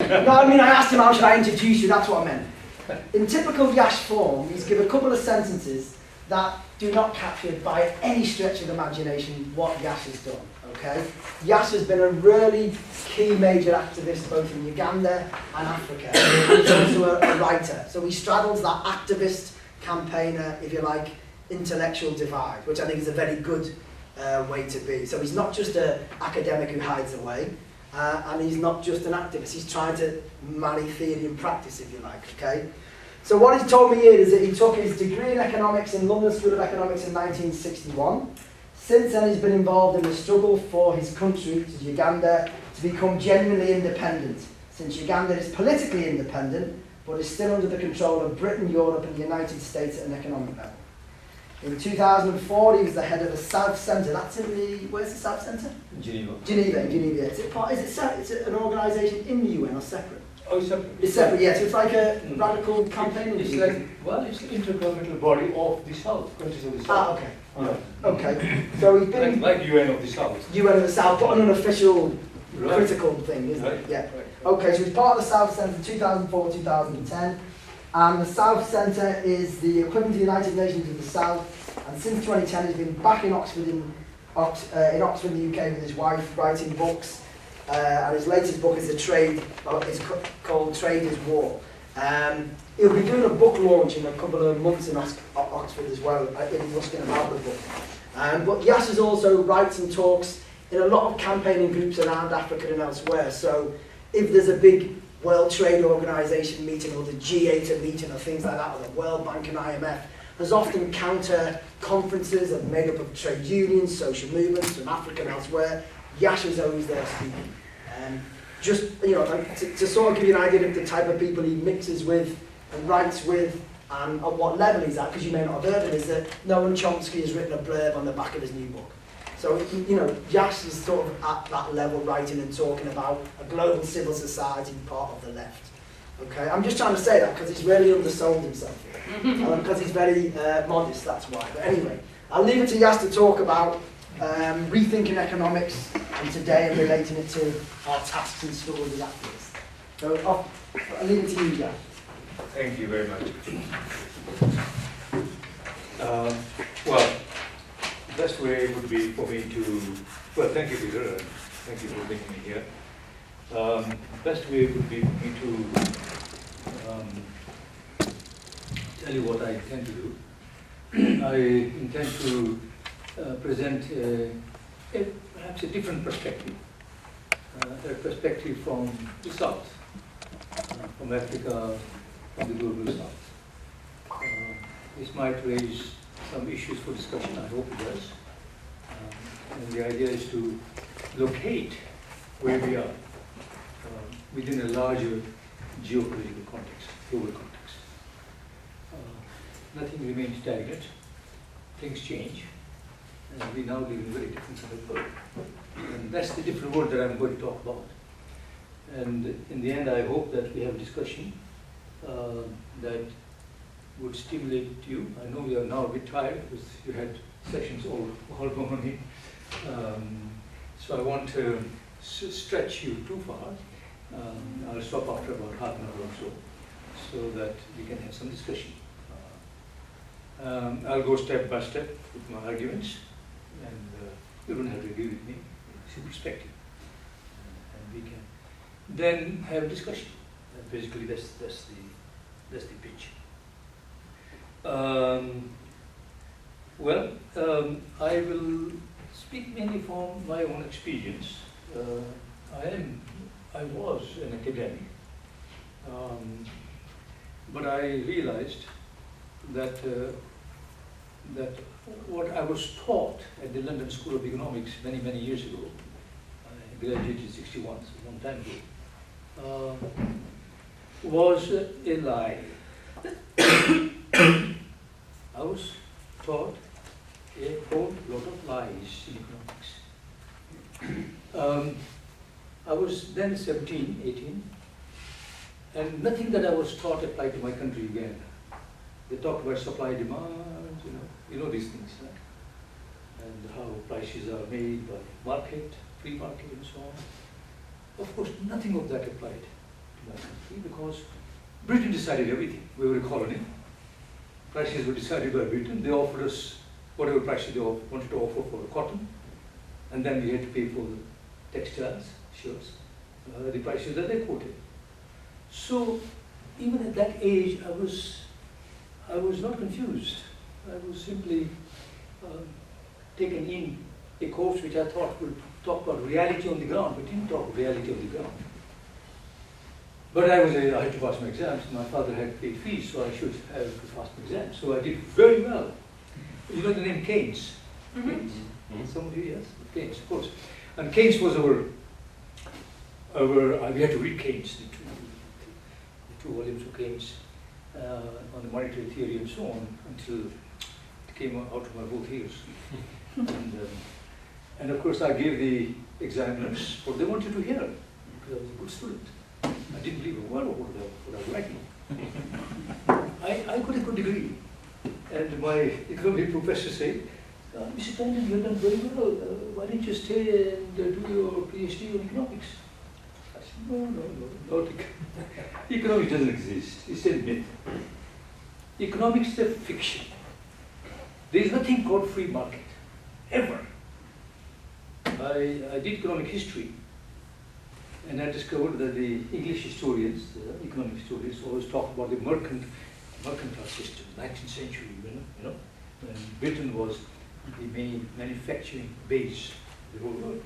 No, I mean, I asked him how should I introduce you, that's what I meant. In typical Yash form, he's given a couple of sentences that do not capture by any stretch of the imagination what Yash has done, okay? Yash has been a really key major activist both in Uganda and Africa, and he's also a writer. So he straddles that activist, campaigner, if you like, intellectual divide, which I think is a very good way to be. So he's not just an academic who hides away, and he's not just an activist, he's trying to marry theory and practice, if you like, okay? So what he's told me here is that he took his degree in economics in London School of Economics in 1961. Since then he's been involved in the struggle for his country, which is Uganda, to become genuinely independent, since Uganda is politically independent, but is still under the control of Britain, Europe and the United States at an economic level. In 2004, he was the head of the South Centre. That's in the, where's the South Centre? Geneva. Geneva, in Geneva. Is it an organisation in the UN or separate? Oh, it's separate. It's separate, yes. So it's like a radical campaign. It's like, well, it's the inter-governmental body of the South, countries of the South. Ah, okay. Yeah. Okay. So he's been like UN of the South. UN of the South, but on an official, right. critical thing, isn't right. it? Yeah. Right. Okay, so he's part of the South Centre 2004-2010. And the South Centre is the equivalent to the United Nations of the South. And since 2010, he's been back in Oxford, in Oxford, in the UK, with his wife, writing books. And his latest book is is called Trade is War. He'll be doing a book launch in a couple of months in Oxford as well, in Ruskin about the book. But Yash also writes and talks in a lot of campaigning groups around Africa and elsewhere. So if there's a big World Trade Organization meeting or the G8 meeting or things like that, or the World Bank and IMF, there's often counter conferences that are made up of trade unions, social movements from Africa and elsewhere. Yash is always there speaking. Just, you know, to sort of give you an idea of the type of people he mixes with and writes with and at what level he's at, because you may not have heard of it, is that Noam Chomsky has written a blurb on the back of his new book. So, you know, Yash is sort of at that level writing and talking about a global civil society part of the left. Okay, I'm just trying to say that because he's really undersold himself here. And because he's very modest, that's why. But anyway, I'll leave it to Yash to talk about rethinking economics and today and relating it to our tasks and struggles as activists. So I'll leave it to you, Yash. Thank you very much. Well, the best way would be for me to, well, thank you, Peter, and thank you for bringing me here. Best way would be for me to tell you what I intend to do. I intend to present perhaps a different perspective, a perspective from the South, from Africa, from the global South. This might raise some issues for discussion, I hope it does. And the idea is to locate where we are within a larger geopolitical context, global context. Nothing remains stagnant, things change, and we now live in a very different kind of world. And that's the different world that I'm going to talk about. And in the end, I hope that we have a discussion that would stimulate you. I know you are now a bit tired because you had sessions all morning. So I want to stretch you too far. I'll stop after about half an hour or so that we can have some discussion. I'll go step by step with my arguments, and you don't have to agree with me. It's a perspective, and we can then have a discussion. And basically, that's the pitch. I will speak mainly from my own experience. I was an academic, but I realized that what I was taught at the London School of Economics many years ago, I graduated in '61, so a long time ago, was a lie. I was taught a whole lot of lies in economics. I was then 17, 18, and nothing that I was taught applied to my country, Uganda. They talked about supply demand, you know these things, right? And how prices are made by market, free market, and so on. Of course, nothing of that applied to my country because Britain decided everything. We were a colony. Prices were decided by Britain. They offered us whatever prices they wanted to offer for the cotton, and then we had to pay for the textiles, shirts, the prices that they quoted. So even at that age, I was not confused. I was simply taken in a course which I thought would talk about reality on the ground, but didn't talk reality on the ground. But I had to pass my exams. My father had paid fees, so I should have to pass my exams. So I did very well. You know the name Keynes? Mm-hmm. Keynes? Some of you, yes? Keynes, of course. And Keynes was we had to read Keynes, the two volumes of Keynes on the monetary theory and so on, until it came out of my both ears. And of course I gave the examiners what they wanted to hear, because I was a good student. I didn't believe a word of what I was writing. I got a good degree. And my economic professor said, Mr. Tandon, you have done very well. Why don't you stay and do your PhD in economics? I said, no, not economics doesn't exist. It's a myth. Economics is a fiction. There is nothing called free market, ever. I did economic history, and I discovered that the English historians, the economic historians, always talk about the mercantile system, 19th century, you know, when Britain was the main manufacturing base of the whole world,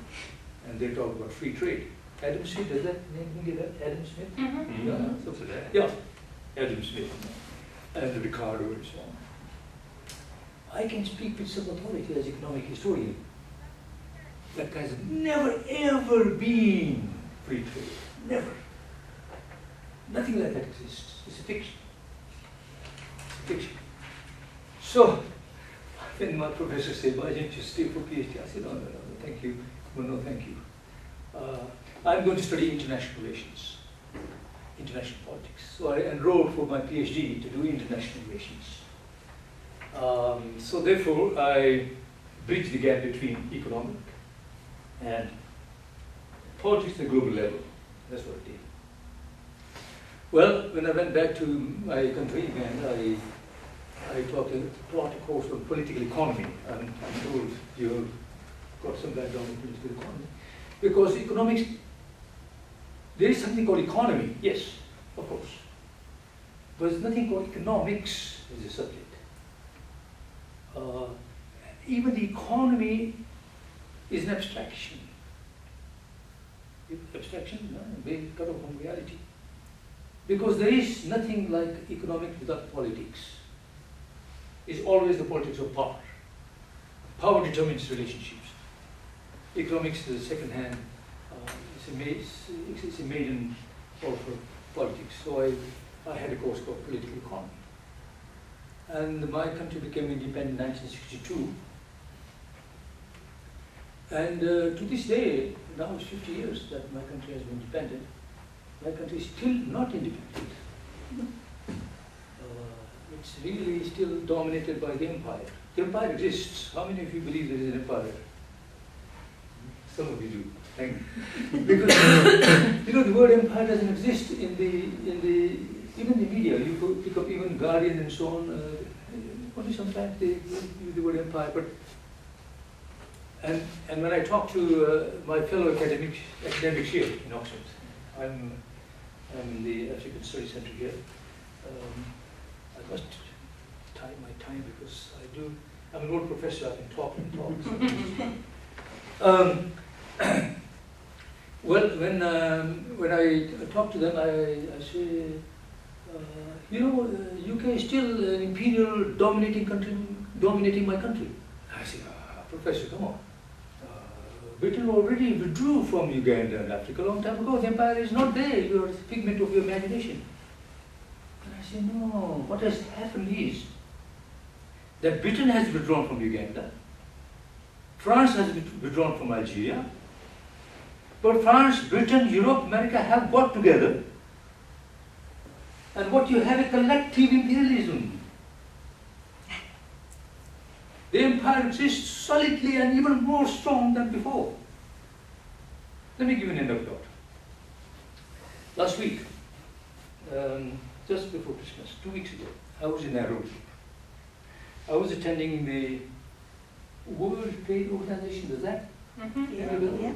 and they talk about free trade. Adam Smith, does that name ring a bell? Adam Smith? Mm-hmm. Yeah, Adam Smith, and Ricardo and so on. I can speak with some authority as economic historian. That has never ever been free trade. Never. Nothing like that exists. It's a fiction. It's a fiction. So, when my professor said, why didn't you stay for PhD? I said, no, thank you. No, thank you. I'm going to study international relations, international politics. So I enrolled for my PhD to do international relations. So therefore, I bridged the gap between economic and politics at the global level. That's what I did. Well, when I went back to my country again, I taught a course on political economy. I'm told you've got some background in political economy. Because economics, there is something called economy, yes, of course. But there's nothing called economics as a subject. Even the economy is an abstraction. Abstraction, no, very cut off from reality. Because there is nothing like economics without politics. It's always the politics of power. Power determines relationships. Economics is a second hand, it's a maiden for politics. So I had a course called political economy. And my country became independent in 1962. And to this day, now it's 50 years that my country has been independent, my country is still not independent. It's really still dominated by the empire. The empire exists. How many of you believe there is an empire? Some of you do. Thank you. Because you know the word empire doesn't exist in even the media. You pick up even Guardian and so on. Only sometimes they use the word empire. But and when I talk to my fellow academics here in Oxford, I'm in the African Studies Centre here. I must time my time because I'm an old professor. I can talk and talk. Well, when I talk to them, I say, you know, UK is still an imperial dominating country, dominating my country. I say, Professor, come on. Britain already withdrew from Uganda and Africa a long time ago. The empire is not there. You are a figment of your imagination. And I say, no, what has happened is that Britain has withdrawn from Uganda, France has withdrawn from Algeria, but France, Britain, Europe, America have got together, and what you have is collective imperialism. The empire exists solidly and even more strong than before. Let me give you an anecdote. Last week, just before Christmas, 2 weeks ago, I was in Nairobi. I was attending the World Trade Organization, is that? Yeah.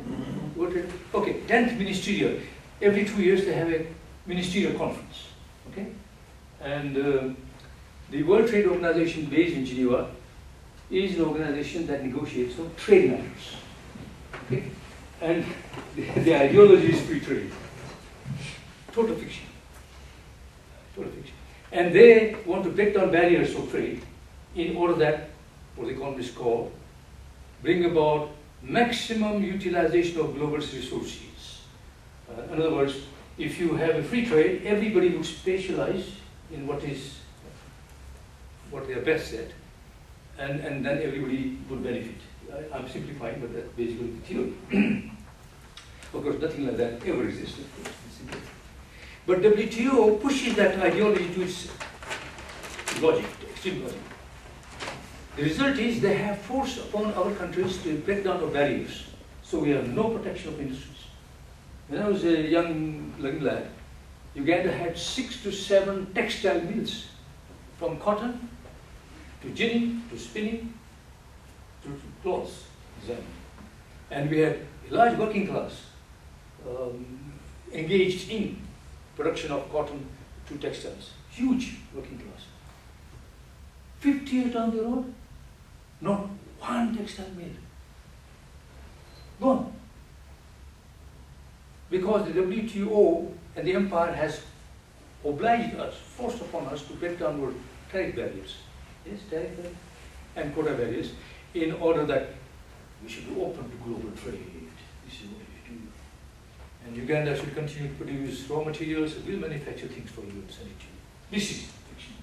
World Trade, okay, 10th ministerial. Every 2 years they have a ministerial conference, okay? And the World Trade Organization based in Geneva is an organization that negotiates on trade matters, okay? And the ideology is free trade. Total fiction. Total fiction. And they want to break down barriers of trade in order that, what the economists call, bring about maximum utilization of global resources. In other words, if you have a free trade, everybody would specialize in what they are best at, and then everybody would benefit. I'm simplifying, but that's basically the theory. Of course, nothing like that ever exists, of course. But WTO pushes that ideology to its logic, extreme logic. The result is they have forced upon our countries to break down the barriers, so we have no protection of industries. When I was a young lad, Uganda had 6 to 7 textile mills, from cotton to ginning to spinning to cloths design. And we had a large working class engaged in production of cotton to textiles. Huge working class. 50 years down the road, not one textile mill. Gone. Because the WTO and the empire has obliged us, forced upon us to break down our tariff barriers. Yes, tariff barriers and quota barriers, in order that we should be open to global trade. This is what we do. And Uganda should continue to produce raw materials, and will manufacture things for you and send it to you. This is fiction.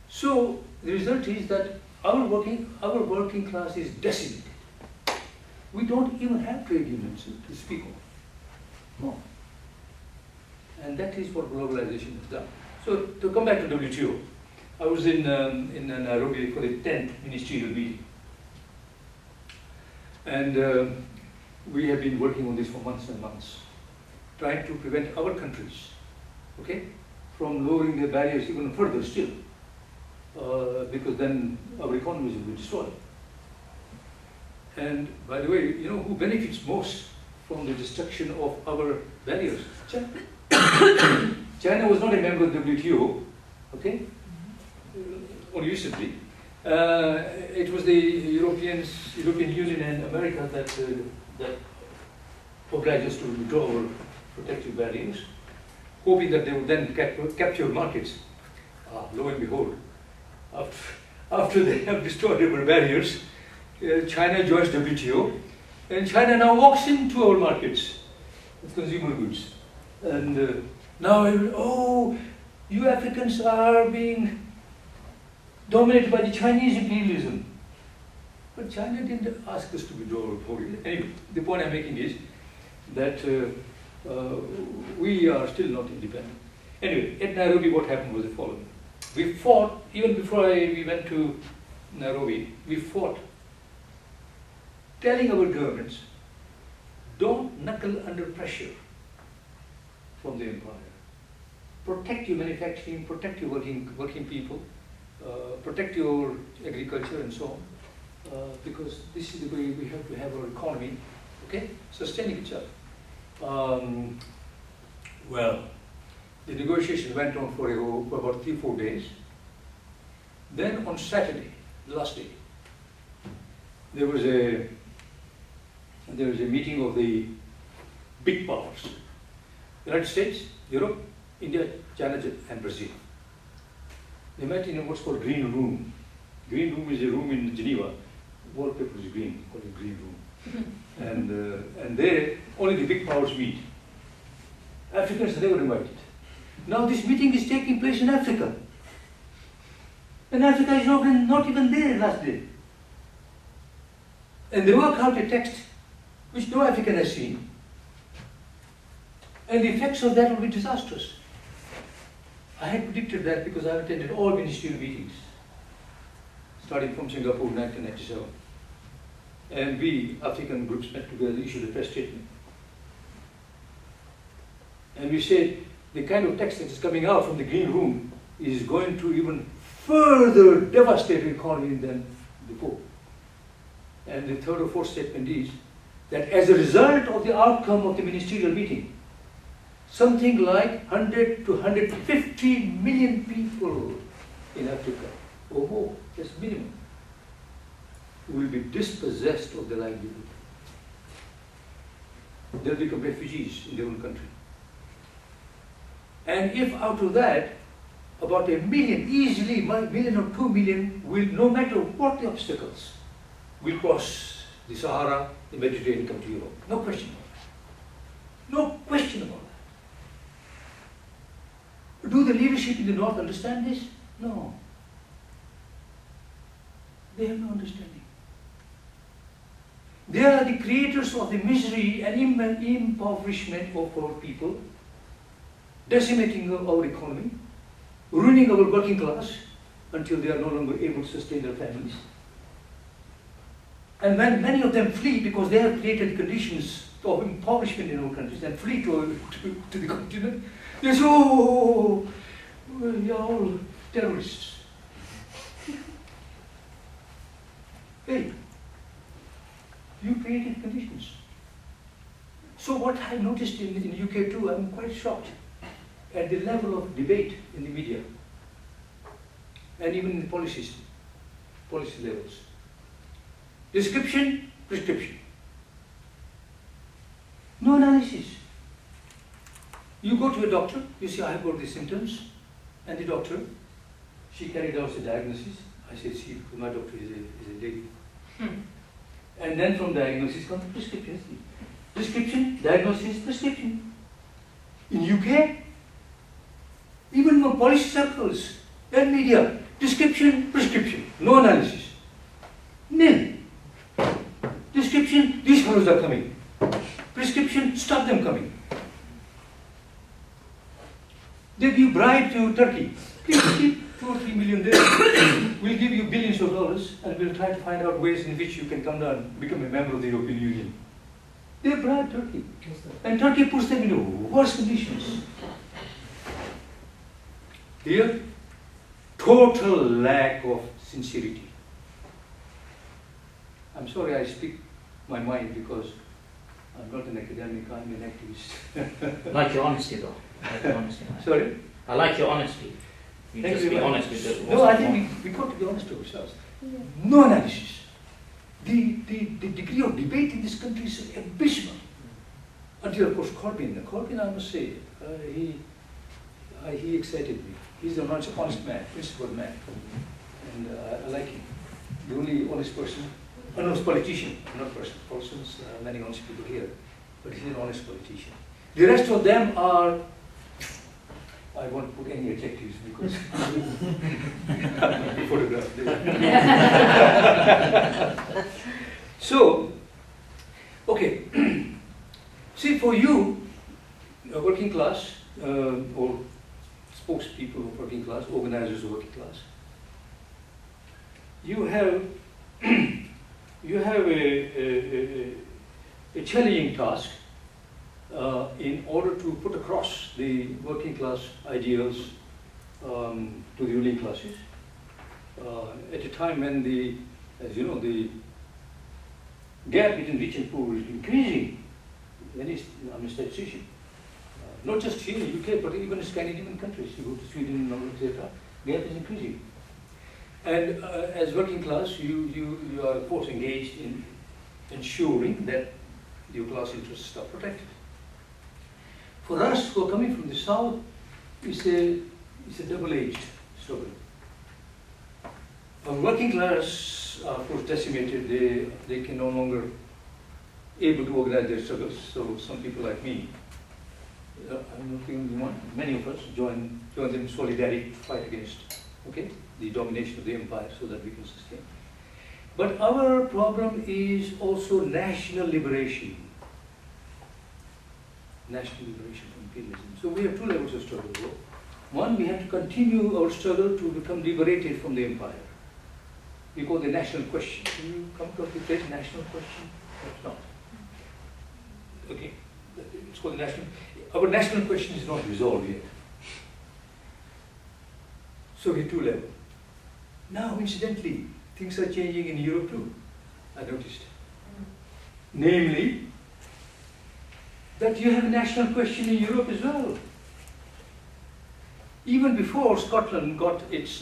So the result is that our working class is decimated. We don't even have trade unions to speak of. No. And that is what globalization has done. So to come back to WTO, I was in Nairobi for the 10th ministerial meeting. And we have been working on this for months and months, trying to prevent our countries, okay, from lowering their barriers even further still, because then our economies will be destroyed. And by the way, you know who benefits most from the destruction of our barriers? China. China was not a member of the WTO, okay, only recently. It was the European Union and America that obliged us to withdraw our protective barriers, hoping that they would then capture markets. Lo and behold, after they have destroyed our barriers, China joins WTO, and China now walks into our markets with consumer goods. And now, oh, you Africans are being dominated by the Chinese imperialism. But China didn't ask us to withdraw our borders. Anyway, the point I'm making is that we are still not independent. Anyway, at Nairobi, what happened was the following. We fought, even before we went to Nairobi, we fought telling our governments, don't knuckle under pressure from the empire. Protect your manufacturing, protect your working people, protect your agriculture and so on, because this is the way we have to have our economy, okay, sustaining itself. Well, the negotiations went on for about 3-4 days. Then on Saturday, the last day, there was a meeting of the big powers: United States, Europe, India, China, and Brazil. They met in what's called Green Room. Green Room is a room in Geneva. Wallpaper is green, called it Green Room. And there, only the big powers meet. Africans are never invited. Now this meeting is taking place in Africa. And Africa is not even there last day. And they work out a text which no African has seen. And the effects of that will be disastrous. I had predicted that because I attended all ministerial meetings, starting from Singapore in 1997. And we, African groups, met together, issued a press statement. And we said, the kind of text that is coming out from the green room is going to even further devastate the economy than before. And the third or fourth statement is that as a result of the outcome of the ministerial meeting, something like 100 to 150 million people in Africa, or more, just minimum, will be dispossessed of their livelihood. They'll become refugees in their own country. And if out of that, about 1 million, easily 1 million or 2 million, will, no matter what the obstacles, will cross the Sahara, the Mediterranean, come to Europe. No question about that. No question about that. Do the leadership in the North understand this? No. They have no understanding. They are the creators of the misery and impoverishment of our people, decimating our economy, ruining our working class until they are no longer able to sustain their families. And when many of them flee because they have created conditions of impoverishment in our countries and flee to the continent, they say, oh, we are all terrorists. Hey, you created conditions. So what I noticed in the UK too, I'm quite shocked at the level of debate in the media and even in the policy levels. Description, prescription. No analysis. You go to a doctor, you say, I have got these symptoms, and the doctor, she carried out the diagnosis. I said, see, my doctor is a lady. And then from diagnosis comes prescription. Prescription, diagnosis, prescription. In UK, even in policy circles and media, description, prescription, no analysis. Nil. Description, these fellows are coming. Prescription, stop them coming. They give bribe to Turkey. Please keep 2 or 3 million there. We'll give you billions of dollars and we'll try to find out ways in which you can come down, become a member of the European Union. They bribe Turkey. And Turkey puts them in worse conditions. Here, total lack of sincerity. I'm sorry I speak my mind because I'm not an academic, I'm an activist. I like your honesty though. I like your honesty. Sorry? I like your honesty. You Thank just you be very honest much. with us. No, I think we got to be honest to ourselves. Yeah. No analysis. The degree of debate in this country is abysmal. Until, of course, Corbyn, I must say, he excited me. He's an honest man, principled man. And I like him. The only honest person, honest politician, not person. Persons, many honest people here, but he's an honest politician. The rest of them are, I won't put any adjectives because I'm photographed there. So, okay. See, for you, working class, or spokespeople of working class, organizers of working class, you have a challenging task in order to put across the working class ideals to the ruling classes at a time when as you know, the gap between rich and poor is increasing. Any statistician, not just here in the UK, but even in Scandinavian countries. You go to Sweden, etc. Gap is increasing. And as working class, you are of course engaged in ensuring that your class interests are protected. For us who are coming from the South, it's a double-edged struggle. Our working class are of course decimated. They can no longer able to organize their struggles. So some people like me, I'm not the only one, many of us join them in solidarity to fight against the domination of the empire so that we can sustain. But our problem is also national liberation. National liberation from imperialism. So we have 2 levels of struggle. One, we have to continue our struggle to become liberated from the empire. We call the national question. Can you come to the phrase national question? That's not. Okay, it's called the national. our national question is not resolved yet. Soviet II level. Now, incidentally, things are changing in Europe too, I noticed. Namely, that you have a national question in Europe as well. Even before Scotland got its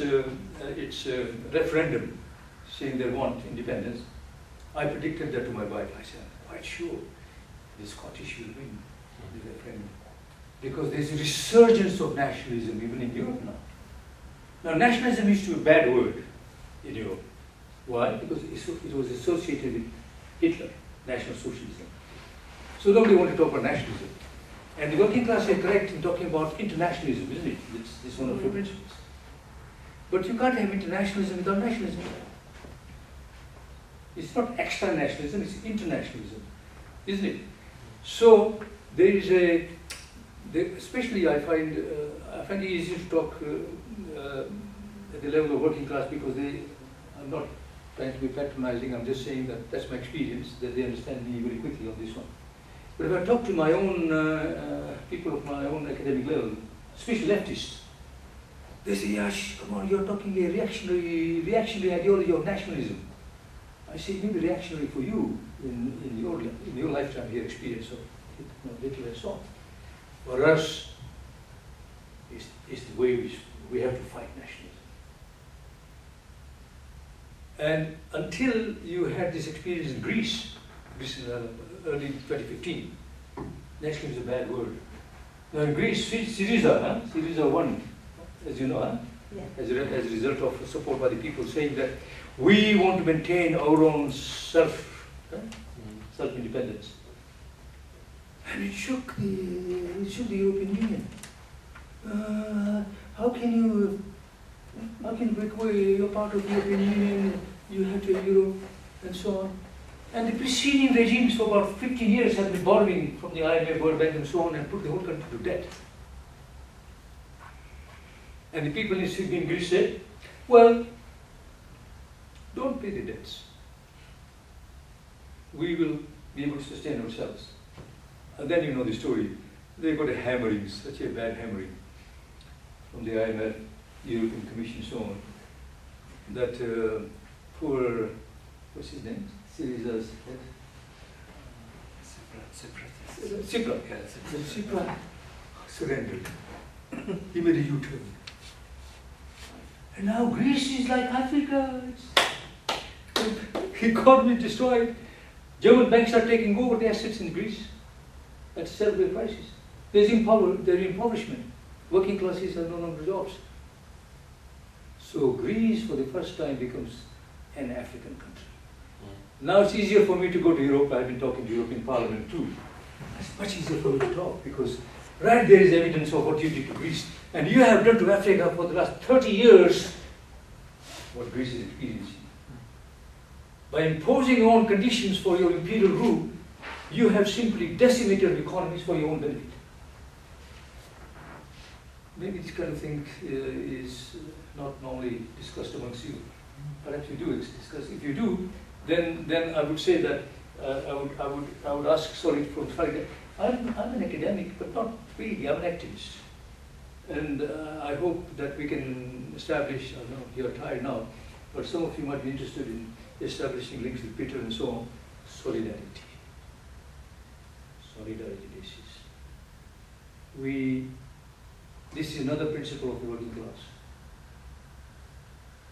referendum saying they want independence, I predicted that to my wife. I said, I'm quite sure the Scottish will win the referendum. Because there's a resurgence of nationalism even in Europe now. Now, nationalism used to be a bad word in Europe. Why? Because it was associated with Hitler, National Socialism. So nobody wanted to talk about nationalism. And the working class are correct in talking about internationalism, isn't it? It's one of your principles. But you can't have internationalism without nationalism. It's not extra nationalism, it's internationalism, isn't it? So there is especially I find it easier to talk at the level of working class because I'm not trying to be patronizing, I'm just saying that that's my experience, that they understand me very quickly on this one. But if I talk to my own people of my own academic level, especially leftists, they say, Yash, come on, you're talking a reactionary ideology of nationalism. I say, maybe reactionary for you in your lifetime, your experience of Hitler and so on. For us, it's the way we have to fight nationalism. And until you had this experience in Greece in early 2015, nationalism is a bad word. Now in Greece, Syriza won, as you know, Yeah. as a result of support by the people saying that we want to maintain our own self-independence. And it shook the European Union. How can you break away? You're part of the European Union, you have to have Europe, and so on. And the preceding regimes for about 15 years have been borrowing from the IMF, World Bank, and so on, and put the whole country to debt. And the people in Greece said, well, don't pay the debts. We will be able to sustain ourselves. And then you know the story. They got a hammering, such a bad hammering from the IMF, European Commission, so on, that poor, what's his name? Syriza's head? Tsipras surrendered. He made a U-turn. And now Greece is like Africa. Economy destroyed. German banks are taking over the assets in Greece at several prices. There's impoverishment. Working classes have no longer jobs. So Greece, for the first time, becomes an African country. Now it's easier for me to go to Europe. I've been talking to European Parliament too. It's much easier for me to talk because right there is evidence of what you did to Greece. And you have done to Africa for the last 30 years what Greece is experiencing. By imposing your own conditions for your imperial rule, you have simply decimated economies for your own benefit. Maybe this kind of thing is not normally discussed amongst you. Perhaps you do discuss. If you do, then I would say that I would ask. Sorry. I'm an academic, but not really. I'm an activist, and I hope that we can establish. I know you're tired now, but some of you might be interested in establishing links with Peter and so on. Solidarity basis. This is another principle of the working class,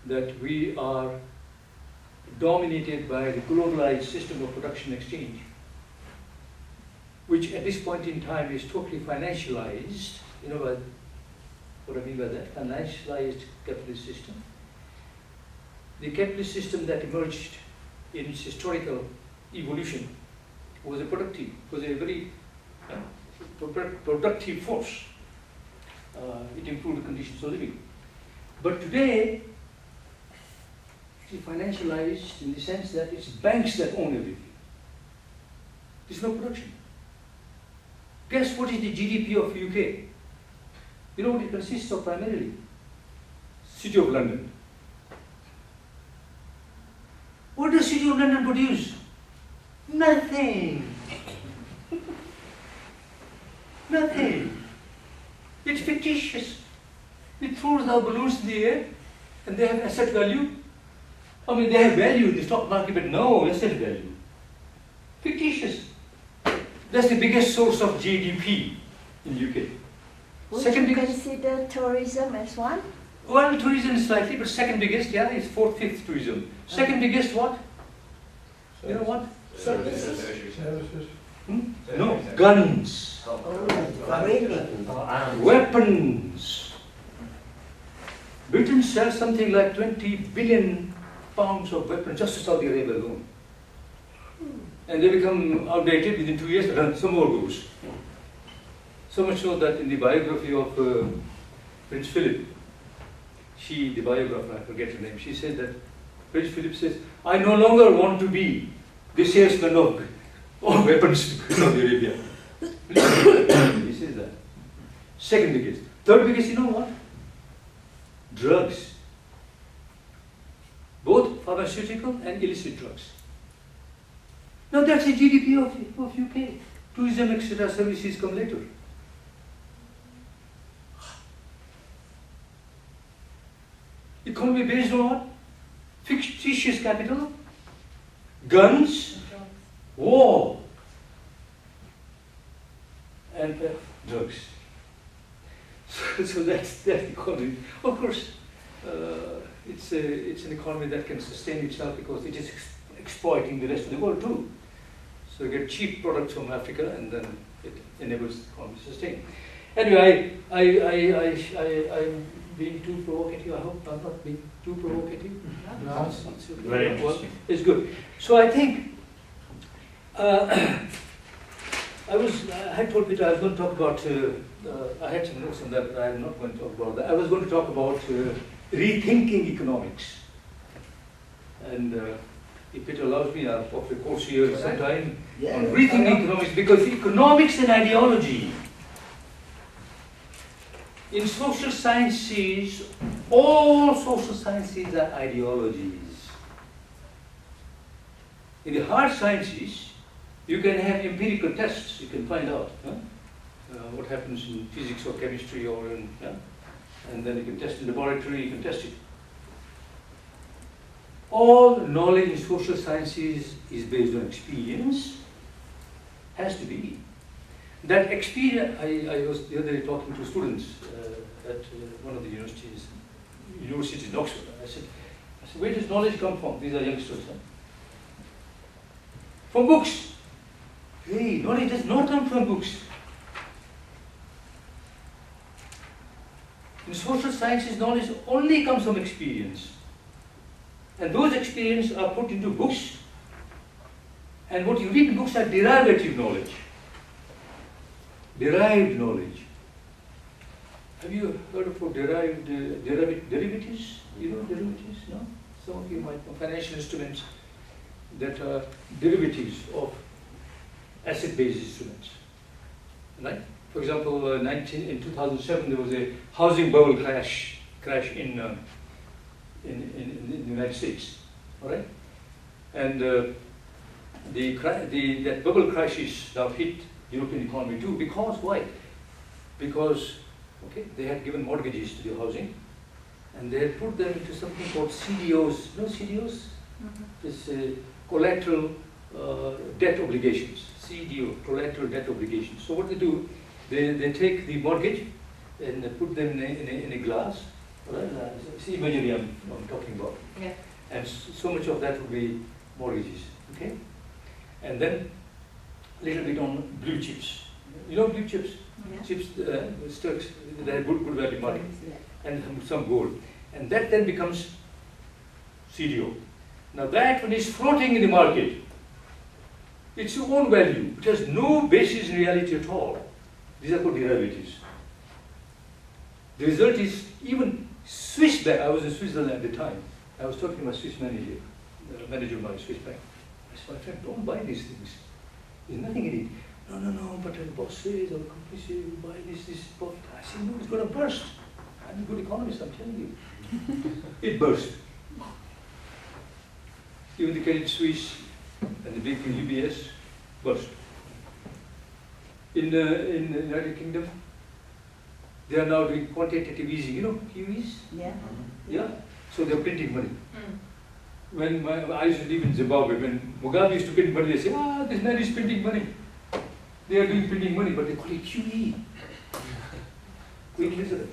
that we are dominated by the globalized system of production exchange, which at this point in time is totally financialized. You know what I mean by that? Financialized capitalist system. The capitalist system that emerged in its historical evolution was a very productive force. It improved the conditions of living. But today, it's financialized in the sense that it's banks that own everything. There's no production. Guess what is the GDP of UK? You know what it consists of primarily? City of London. What does City of London produce? Nothing. Nothing. It's fictitious. It throws our balloons in the air and they have asset value. I mean, they have value in the stock market, but no asset value. Fictitious. That's the biggest source of GDP in UK. Would Second you biggest? consider tourism as one? Well, tourism is slightly, but second biggest, yeah, is fourth, fifth tourism. Second biggest what? You know what? Services? No, guns, Really? weapons. Britain sells something like 20 billion pounds of weapons just to Saudi Arabia alone. And they become outdated within 2 years, and some more goes. So much so that in the biography of Prince Philip, the biographer, I forget her name, she said that Prince Philip says, I no longer want to be the salesman of weapons to Saudi Arabia. He says that. Second biggest. Third biggest, you know what? Drugs. Both pharmaceutical and illicit drugs. Now that's the GDP of UK. Tourism, etc. services come later. Economy based on what? Fictitious capital, guns, war, and drugs. So that's the economy. Of course, it's an economy that can sustain itself because it is exploiting the rest of the world too. So you get cheap products from Africa, and then it enables the economy to sustain. Anyway, I'm being too provocative. I hope I'm not being too provocative. No. It's okay. Very Well, interesting. it's good. So I think I had told Peter I was going to talk about. I had some notes on that, but I'm not going to talk about that. I was going to talk about rethinking economics. And if Peter allows me, I'll offer a course here sometime Yeah. on rethinking economics, because economics and ideology. In social sciences, all social sciences are ideologies. In the hard sciences, you can have empirical tests. You can find out what happens in physics or chemistry or in, and then you can test in the laboratory. You can test it. All knowledge in social sciences is based on experience. Has to be. That experience, I was the other day talking to students at one of the universities in Oxford. I said, where does knowledge come from? These are youngsters. Huh? From books. Hey, knowledge does not come from books. In social sciences, knowledge only comes from experience. And those experiences are put into books. And what you read in books are derivative knowledge. Derived knowledge. Have you heard of derivatives? You know derivatives? No? Some of you might know financial instruments that are derivatives of asset-based instruments. Right? For example, in 2007 there was a housing bubble crash in the United States. All right? And that bubble crisis now hit European economy too. Because why? Because they had given mortgages to the housing, and they had put them into something called CDOs. You know CDOs? Mm-hmm. It's collateral debt obligations. CDO, collateral debt obligations. So what they do, they take the mortgage and they put them in a glass. Right? See imagery I'm talking about. Yeah. And so much of that would be mortgages. Okay? And then a little bit on blue chips. You know blue chips? Yeah. Chips, stocks, they have good value market. Yeah. And some gold. And that then becomes CDO. Now that one is floating in the market. It's your own value. It has no basis in reality at all. These are called derivatives. The result is even Swiss bank. I was in Switzerland at the time. I was talking to my Swiss manager, the manager of my Swiss bank. I said, my friend, don't buy these things. There's nothing in it. No, but the boss says, our company says, you buy this profit. I said, no, it's going to burst. I'm a good economist, I'm telling you. It burst. Even the Credit Suisse and the big UBS burst. It in the United Kingdom, they are now doing quantitative easing. You know QEs? Yeah. Yeah. So they are printing money. When I used to live in Zimbabwe, when Mugabe used to print money, they say, ah, this man is printing money. They are doing printing money, but they call it QE. Quick lizard.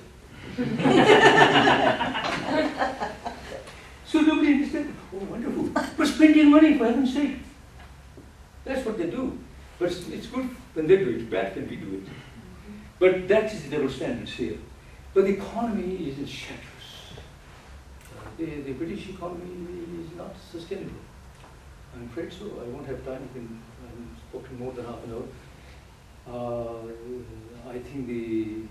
So nobody understands. Oh, wonderful. But printing money, for heaven's sake. That's what they do. But it's good when they do it, bad when we do it. But that is the double standards here. But the economy is in shatters. The British economy is not sustainable. I'm afraid so. I won't have time. I've spoken more than half an hour. I think the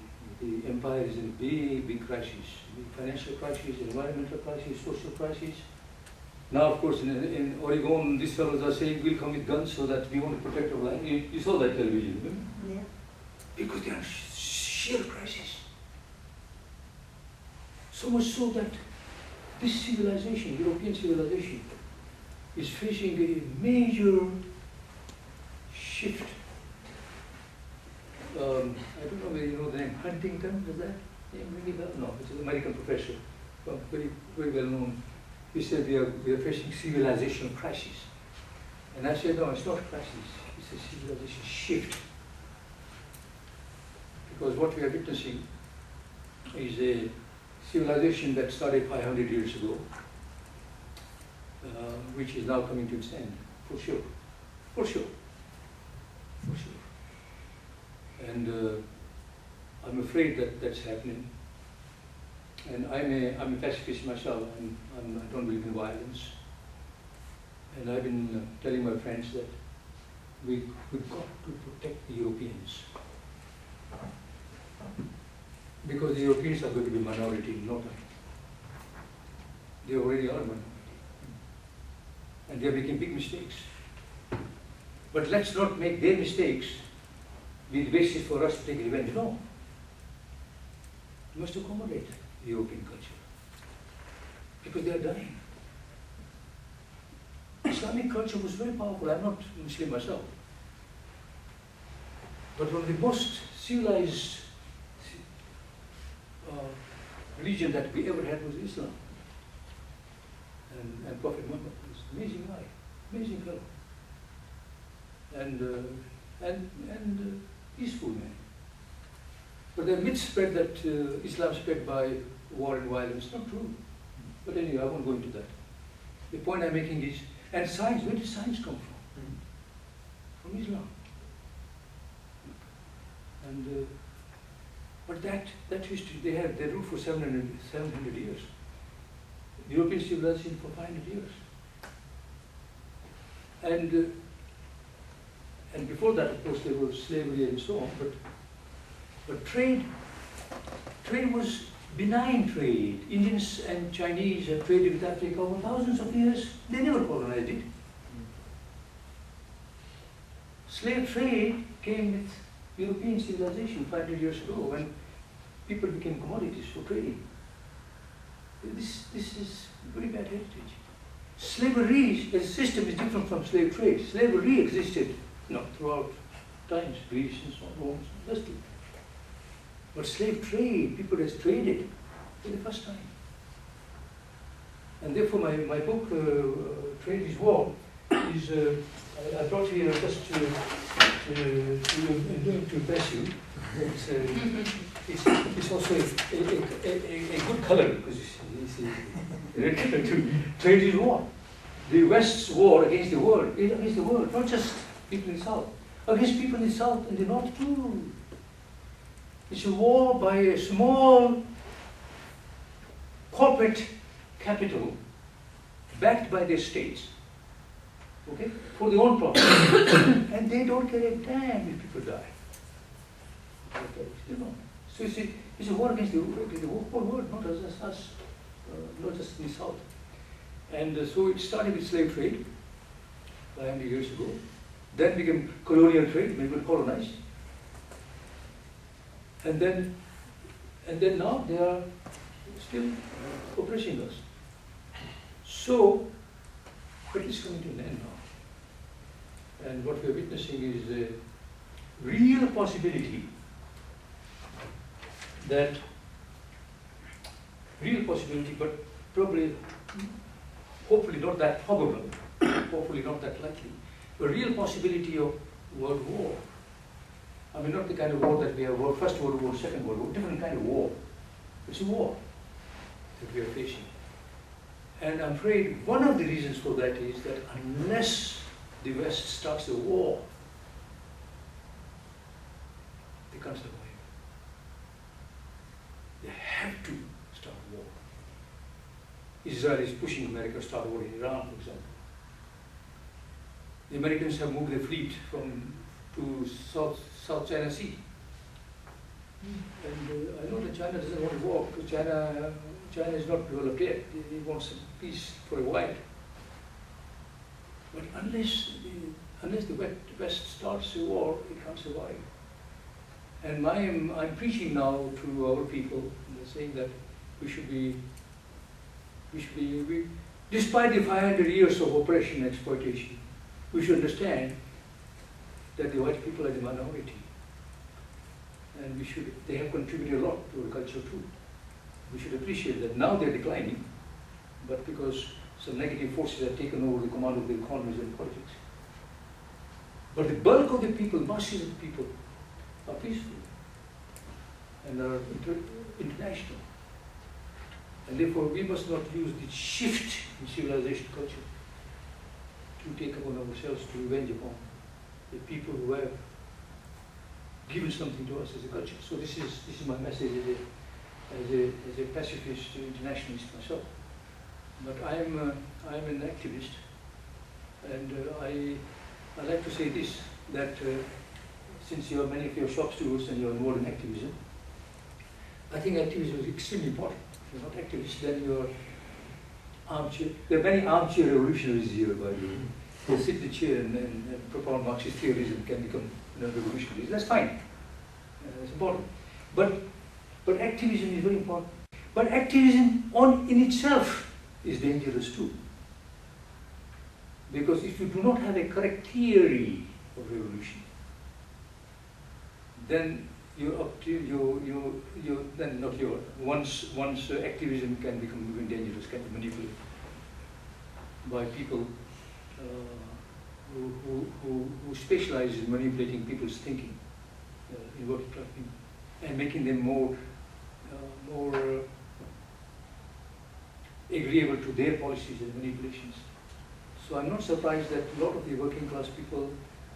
empire is in a big crisis. The financial crisis, environmental crisis, social crisis. Now, of course, in Oregon, these fellows are saying we'll come with guns so that we want to protect our land. You saw that television, remember? Yeah. Because they are sheer crisis. So much so that this civilization, European civilization, is facing a major shift. I don't know whether you know the name Huntington, is that name really well? No, it's an American professor, very well known. He said we are facing civilizational crisis. And I said, no, it's not a crisis, it's a civilization shift. Because what we are witnessing is a civilization that started 500 years ago, which is now coming to its end, for sure. For sure. For sure. And I'm afraid that that's happening. And I'm a pacifist myself, I don't believe in violence. And I've been telling my friends that we've got to protect the Europeans. Because the Europeans are going to be minority in no time. They already are minority. And they are making big mistakes. But let's not make their mistakes be the basis for us to take revenge. No. We must accommodate the European culture. Because they are dying. Islamic culture was very powerful. I'm not Muslim myself. But one of the most civilized religion that we ever had was Islam. And Prophet Muhammad was an amazing guy, amazing fellow. And peaceful man. But the myth spread that Islam spread by war and violence. Not true. But anyway, I won't go into that. The point I'm making is, and science, where did science come from? From Islam. And but that history, they ruled for 700 years. European civilization for 500 years. And before that, of course, there was slavery and so on, but trade was benign trade. Indians and Chinese have traded with Africa for thousands of years. They never colonized it. Slave trade came with European civilization 500 years ago when people became commodities for trading. This is very bad heritage. Slavery as a system is different from slave trade. Slavery existed throughout times, Greece and so on, Rome, that's true. But slave trade, people has traded for the first time. And therefore my book, Trade is War, is, I brought here just to impress you. It's also a good color, because trade is war. The West's war against the world, not just people in the South, against people in the South and the North too. It's a war by a small corporate capital backed by their states, okay, for their own profit. And they don't care a damn if people die. You know. So it's a war against the whole world, not just us, not just in the South. And so it started with slave trade 500 years ago. Then became colonial trade, when we were colonized. And then now they are still oppressing us. So, but it's coming to an end now. And what we are witnessing is real possibility that, but probably, hopefully not that probable, hopefully not that likely, a real possibility of world war. I mean, not the kind of war that we have, First World War, Second World War, different kind of war. It's a war that we are facing. And I'm afraid one of the reasons for that is that unless the West starts a war, they can't survive. They have to start a war. Israel is pushing America to start a war in Iran, for example. The Americans have moved their fleet to South China Sea. And I know that China doesn't want to war, because China is not developed yet. It wants peace for a while. But unless the West starts a war, it can't survive. And I'm preaching now to our people, saying that we should be, despite the 500 years of oppression and exploitation, we should understand that the white people are the minority. And they have contributed a lot to our culture too. We should appreciate that. Now they're declining, but because some negative forces have taken over the command of the economies and politics. But the bulk of the people, masses of people, are peaceful and are international. And therefore we must not use the shift in civilization culture to take upon ourselves to revenge upon the people who have given something to us as a culture. So this is my message as a pacifist internationalist myself. But I am an activist, and I like to say this, that since you are many of your shop stewards and you are involved in activism, I think activism is extremely important. If you're not activists, then you're armchair. There are many armchair revolutionaries here, by the way. They sit in the chair and propound Marxist theories and can become revolutionaries. That's fine. It's important. But activism is very important. But activism in itself is dangerous too. Because if you do not have a correct theory of revolution, then once activism can become even dangerous, can be manipulated by people who specialize in manipulating people's thinking, in what and making them more agreeable to their policies and manipulations. So I'm not surprised that a lot of the working class people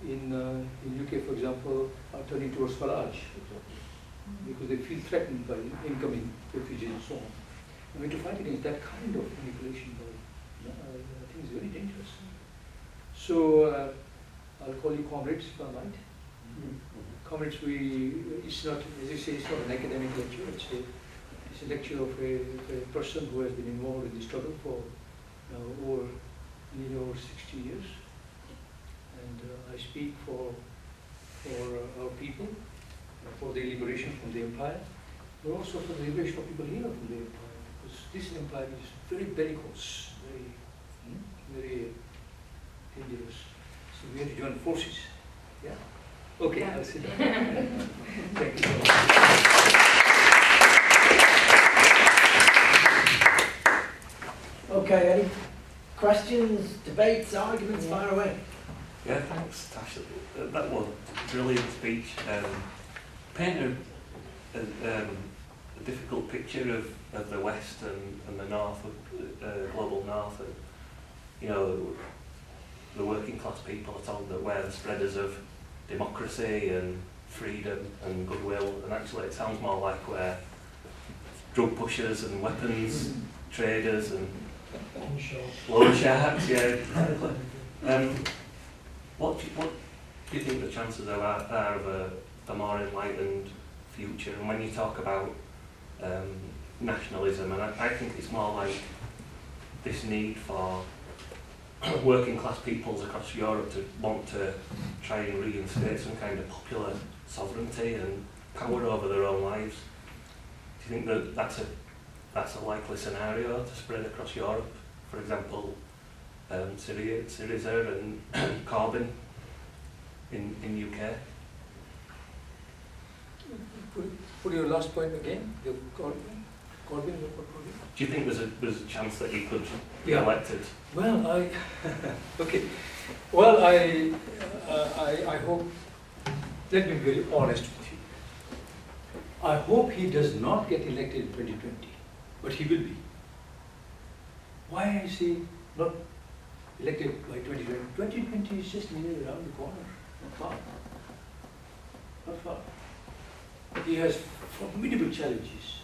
in UK, for example, are turning towards Farage, for example, because they feel threatened by incoming refugees and so on. I mean, to fight against that kind of manipulation, I think is very dangerous. So I'll call you comrades, if I might. Comrades, it's not, as you say, it's not an academic lecture. It's a lecture of a person who has been involved in the struggle for nearly over 60 years. And I speak for our people, for their liberation from the empire, but also for the liberation of people here from the empire, because this empire is very bellicose, very dangerous. So we have to join forces. Yeah. Okay, yeah. I'll sit down. Thank you so much. Okay, any questions, debates, arguments, fire away. Yeah, thanks, Tash. That was a brilliant speech. Painted a difficult picture of the West and the North, global North, and you know, the working class people are told that we're the spreaders of democracy and freedom and goodwill, and actually it sounds more like we're drug pushers and weapons traders and loan sharks. Yeah, exactly. What do you think the chances are of a more enlightened future? And when you talk about nationalism, and I think it's more like this need for working class peoples across Europe to want to try and reinstate some kind of popular sovereignty and power over their own lives. Do you think that that's a likely scenario to spread across Europe? For example, Syriza and Corbyn in UK. put your last point again. The Corbyn portfolio. Do you think there's a chance that he could be Yeah. elected? Well, okay. Well, I hope. Let me be very honest with you. I hope he does not get elected in 2020, but he will be. Why I say not elected by 2020? 2020 is just nearly around the corner, not far. Not far. He has formidable challenges.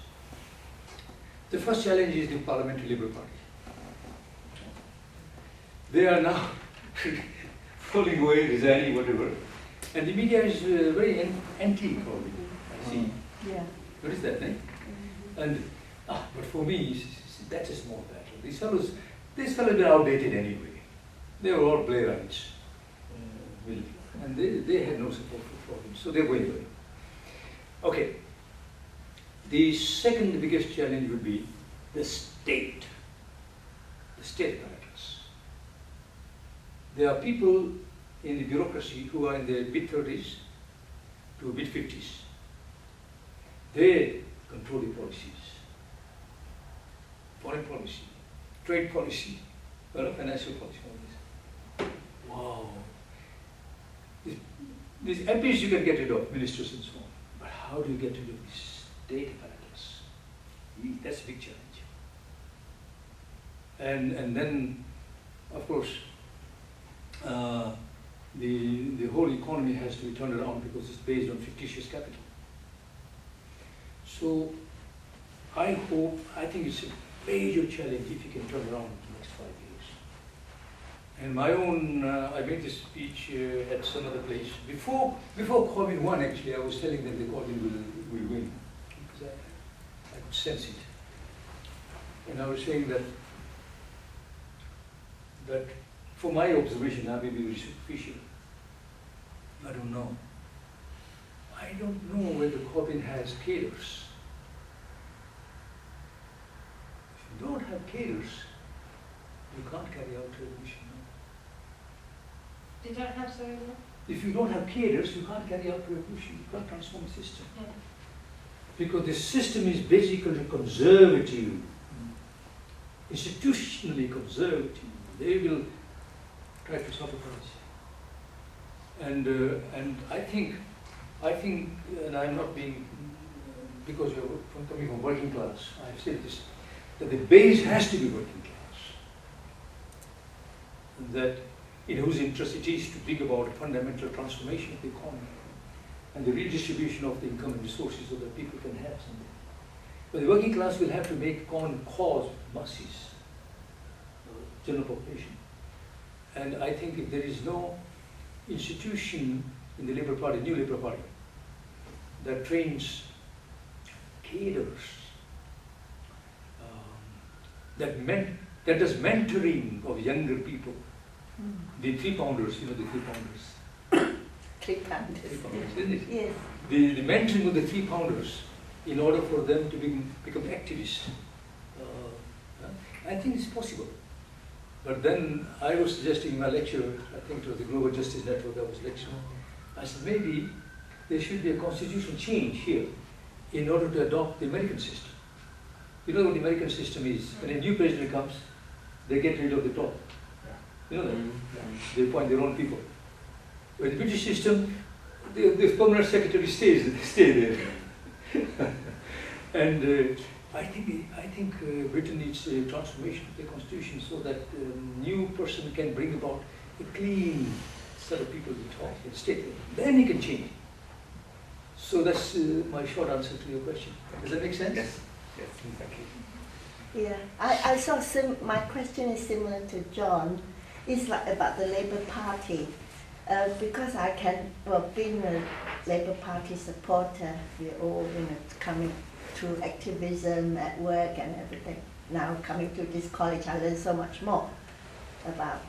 The first challenge is the Parliamentary Liberal Party. They are now falling away, resigning, whatever. And the media is very anti-Corbyn, I see. Yeah. What is that, eh? And, but for me, that's a small battle. These fellows are outdated anyway. They were all Blairites, and they had no support for Corbyn, so they're going away. Okay. The second biggest challenge would be the state apparatus. There are people in the bureaucracy who are in their mid-30s to mid-50s. They control the policies, foreign policy, trade policy, financial policy, all this. Wow. These MPs you can get rid of, ministers and so on. But how do you get rid of this state apparatus? That's a big challenge. And then, of course, the whole economy has to be turned around because it's based on fictitious capital. So I think it's a major challenge if you can turn around in the next 5 years. And my own, I made this speech at some other place. Before Corbyn won, actually, I was telling them that Corbyn will win. Because I could sense it. And I was saying that for my observation, I may be very superficial. I don't know. I don't know whether Corbyn has cadres. If you don't have cadres, you can't carry out revolution. They don't have so well? If you don't have cadres, you can't carry out revolution. You can't transform the system. Yeah. Because the system is basically conservative, institutionally conservative. They will try to sabotage. And I think, and I'm not being, because you're coming from working class, I've said this, that the base has to be working class. That in whose interest it is to bring about a fundamental transformation of the economy and the redistribution of the income and resources so that people can have something. But the working class will have to make common cause with masses, general population. And I think if there is no institution in the Labour Party, new Labour Party, that trains cadres, that does mentoring of younger people, the 3 pounders, you know the 3 pounders. 3 pounders. 3 pounders, isn't it? Yes. The mentoring of the 3 pounders in order for them to become activists. I think it's possible. But then I was suggesting in my lecture, I think it was the Global Justice Network I was lecturing, I said maybe there should be a constitutional change here in order to adopt the American system. You know what the American system is? When a new president comes, they get rid of the top. You know that? They appoint their own people. With the British system, the permanent secretary stay there. And I think Britain needs a transformation of the constitution so that a new person can bring about a clean set of people to talk and stay there. Then he can change. So that's my short answer to your question. Does that make sense? Yes. Yes. Thank you. Yeah, I saw my question is similar to John. It's like about the Labour Party. Because I being a Labour Party supporter, we're all, coming through activism at work and everything. Now coming to this college, I learned so much more about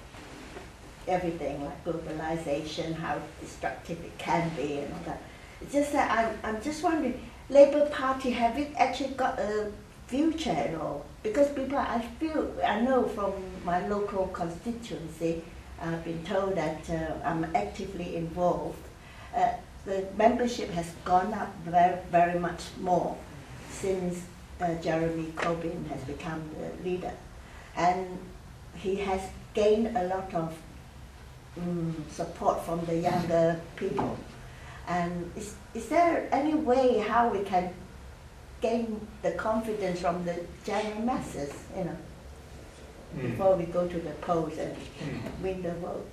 everything, like globalization, how destructive it can be and all that. It's just that I'm just wondering, Labour Party, have it actually got a future at all? Because people, I know from my local constituency, I've been told that I'm actively involved. the membership has gone up very, very much more since Jeremy Corbyn has become the leader. And he has gained a lot of support from the younger people. And is there any way how we can gain the confidence from the general masses, you know, before we go to the polls and win the vote?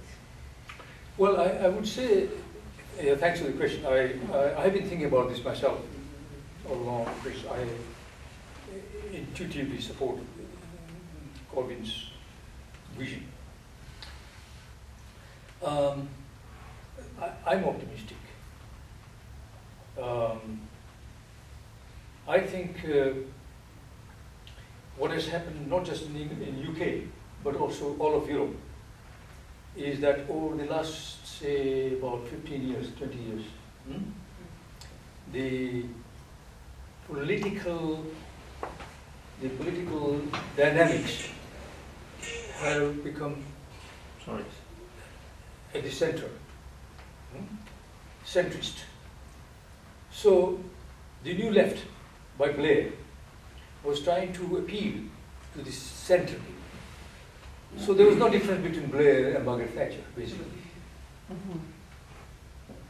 Well, I would say, thanks for the question. I've been thinking about this myself all along, because I intuitively support Corbyn's vision. I'm optimistic. I think what has happened, not just in UK, but also all of Europe, is that over the last, say, about 15 years, 20 years, the political dynamics have become at the center, centrist. So the new left by Blair was trying to appeal to the centre. So there was no difference between Blair and Margaret Thatcher, basically.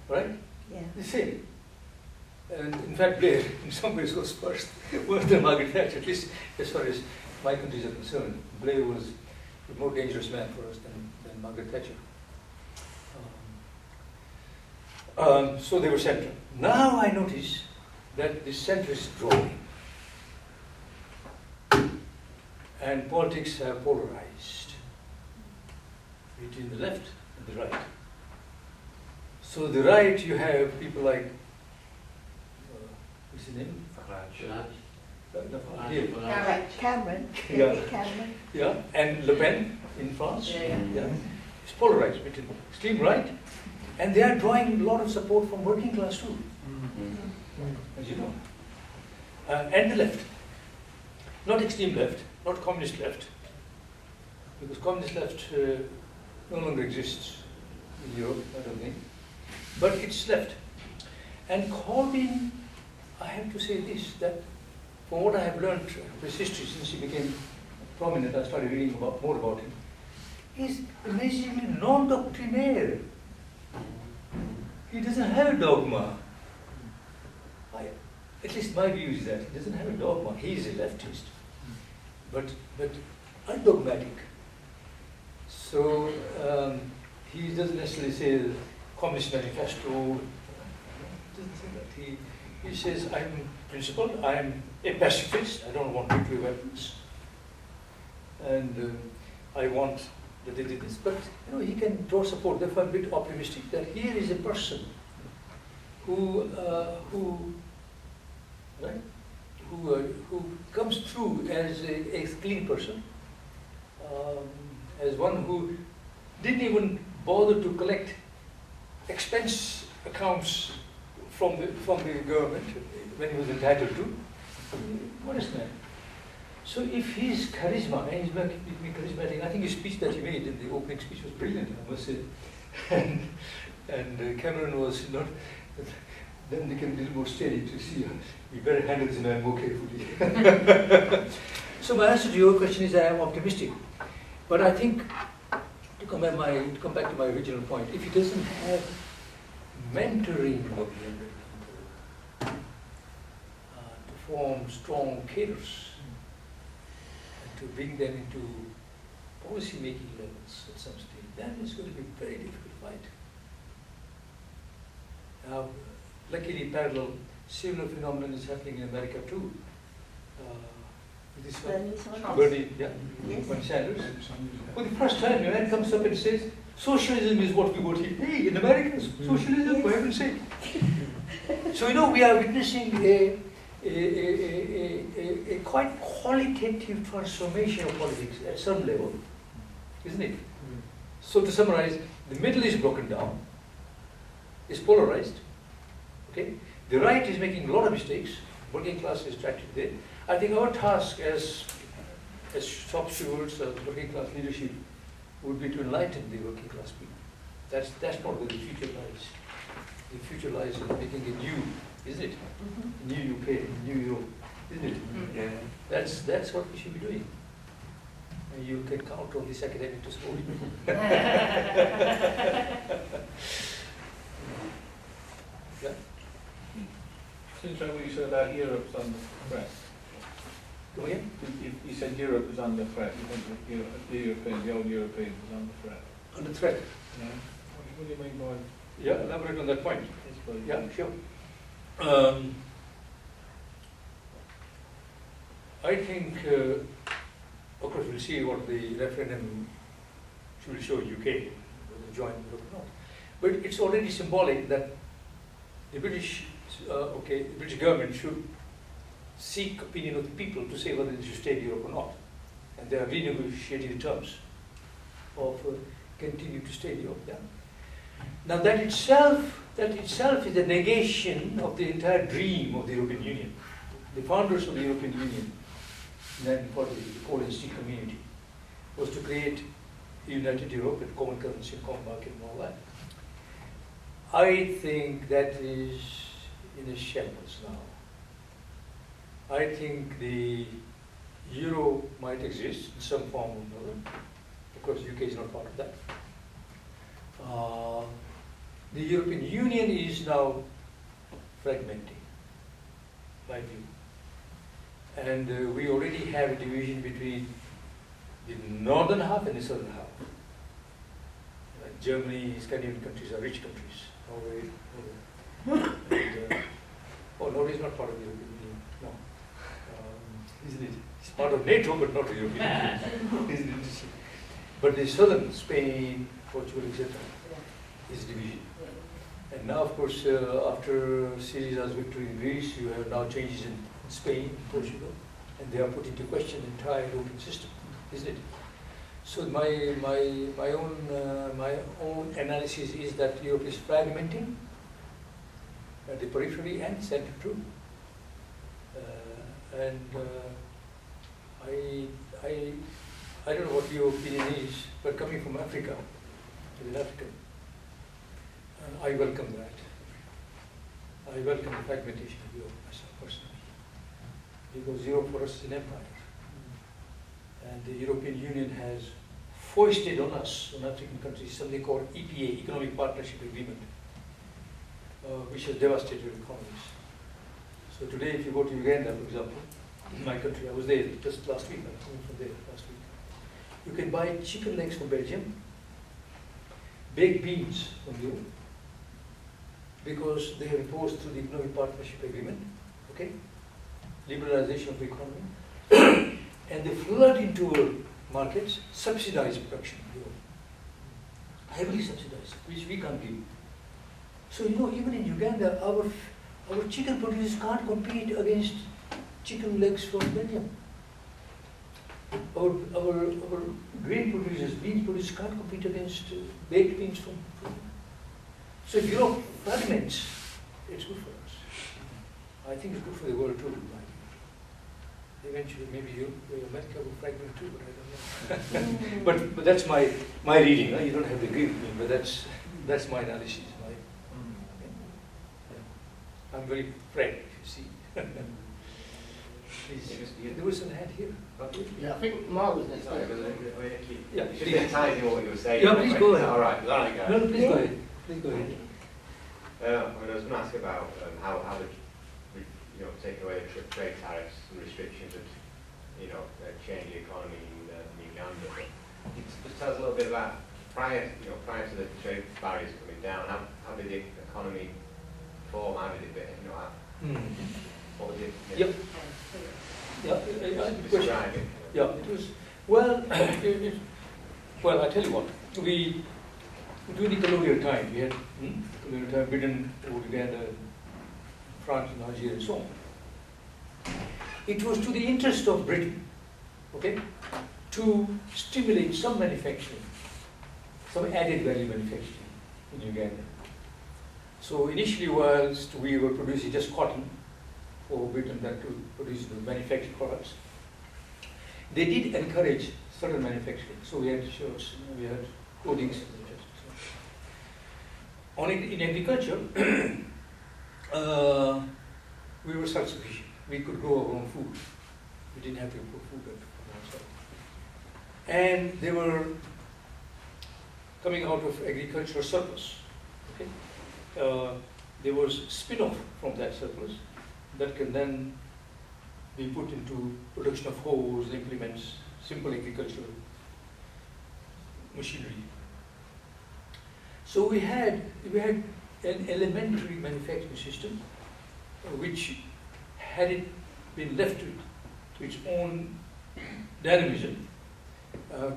Right? Yeah. The same. And in fact, Blair, in some ways, was worse than Margaret Thatcher, at least as far as my countries are concerned. Blair was a more dangerous man for us than Margaret Thatcher. So they were central. Now I notice that the centre is growing. And politics have polarized between the left and the right. So the right, you have people like, what's his name? Cameron. Yeah. Cameron. Yeah, and Le Pen in France. Yeah. It's polarized between extreme right, and they are drawing a lot of support from working class too, as you know. And the left. Not extreme left, not communist left, because communist left no longer exists in Europe, I don't think, but it's left. And Corbyn, I have to say this, that from what I have learned of his history since he became prominent, I started reading more about him, he's amazingly non-doctrinaire. He doesn't have a dogma. At least my view is that he doesn't have a dogma. He is a leftist, but undogmatic. So he doesn't necessarily say the Communist Manifesto. He doesn't say that. He says, I'm principled, I'm a pacifist, I don't want nuclear weapons, and I want that they did this. But you know, he can draw support. Therefore, I'm a bit optimistic that here is a person who comes through as a clean person, as one who didn't even bother to collect expense accounts from the government when he was entitled to. Modest man. So if he's charisma, and he's making me charismatic, I think his speech that he made in the opening speech was brilliant, I must say. And Cameron was not. Then they can be a little more steady to see. We better handle this man more carefully. So my answer to your question is I am optimistic, but I think to come back to my original point, if he doesn't have mentoring of the younger people, to form strong cadres, and to bring them into policy-making levels at some stage, then it's going to be a very difficult fight. Now, luckily, parallel, similar phenomenon is happening in America too. This Bernie, yeah, Yes. Bernie Sanders. For the first time, a man comes up and says, socialism is what we want here. Hey, in America, socialism, for heaven's sake. So, you know, we are witnessing a quite qualitative transformation of politics at some level, isn't it? So, to summarize, the middle is broken down, is polarized. Okay? The right is making a lot of mistakes, working class is distracted there. I think our task as shop stewards, as working class leadership, would be to enlighten the working class people. That's not where the future lies. The future lies in making a new, isn't it? Mhm. New UK, new Europe, isn't it? Yeah. That's what we should be doing. And you can count on this academic to support you. Yeah. It's interesting what you said about Europe's under threat. Come again? You said Europe was under threat. You think that the old European was under threat. Under threat. Yeah. What do you mean by? Yeah, elaborate on that point. I suppose? Yeah, sure. I think, of course, we'll see what the referendum will show UK, whether join Europe or not. But it's already symbolic that the British, the British government should seek opinion of the people to say whether they should stay in Europe or not. And they are renegotiating the terms of continue to stay in Europe. Yeah? Now that itself is a negation of the entire dream of the European Union. The founders of the European Union in 1940, the Polish Steel Community, was to create a united Europe with common currency and common market and all that. I think that is in a shambles now. I think the euro might exist in some form or another, because UK is not part of that. The European Union is now fragmenting, my view. And we already have a division between the northern half and the southern half. Like Germany, Scandinavian countries are rich countries. Norway. And, Norway is not part of the European Union, no. Isn't it? It's part of NATO, but not the European Union. Isn't it interesting? But the southern, Spain, Portugal, etc., is division. And now, of course, after Syriza's victory in Greece, you have now changes in Spain, Portugal, and they are putting into question the entire European system, isn't it? So my own analysis is that Europe is fragmenting at the periphery and center too. I don't know what your opinion is, but coming from Africa, as an African, I welcome that. I welcome the fragmentation of Europe myself personally, because Europe for us is an empire, and the European Union has foisted on us, on African countries, something called EPA, Economic Partnership Agreement, which has devastated economies. So today, if you go to Uganda, for example, in my country, I was there just last week, I'm coming from there last week. You can buy chicken legs from Belgium, baked beans from Europe, because they have imposed through the Economic Partnership Agreement, okay, liberalization of the economy, and they flood into our markets, subsidized production in Europe, heavily subsidized, which we can't give. So, you know, even in Uganda, our chicken producers can't compete against chicken legs from Belgium. Our grain producers, bean producers can't compete against baked beans from. So if Europe fragments, it's good for us. I think it's good for the world too. Eventually, maybe America will fragment too, but I don't know. but that's my reading. You don't have to agree with me, but that's my analysis. I'm very frank, if you see. Please. There was an hand here. Yeah, I think Mark was next. Sorry, Yeah, just in ties in what you were saying. Yeah, please go ahead. All right, go. No, please go ahead. Please go ahead. I was going to ask about how taking away the trade tariffs and restrictions would, change the economy in Uganda. But just tell us a little bit about prior to the trade barriers coming down. How did the economy form? How did it, what was it? Yep. Yeah, good question. Describe it. Yeah, it was, well, well, I tell you what, during the colonial time, we had colonial time, Britain, Uganda, France, and Algeria, and so on. It was to the interest of Britain, okay, to stimulate some manufacturing, some added value manufacturing in Uganda. So initially, whilst we were producing just cotton for Britain that to produce the manufactured products, they did encourage certain manufacturing. So we had shirts, we had clothing. in agriculture, we were self-sufficient. We could grow our own food. We didn't have to import food from outside. And they were coming out of agricultural surplus. Okay? There was spin-off from that surplus that can then be put into production of hoes, implements, simple agricultural machinery. So we had an elementary manufacturing system which, had it been left to its own dynamism,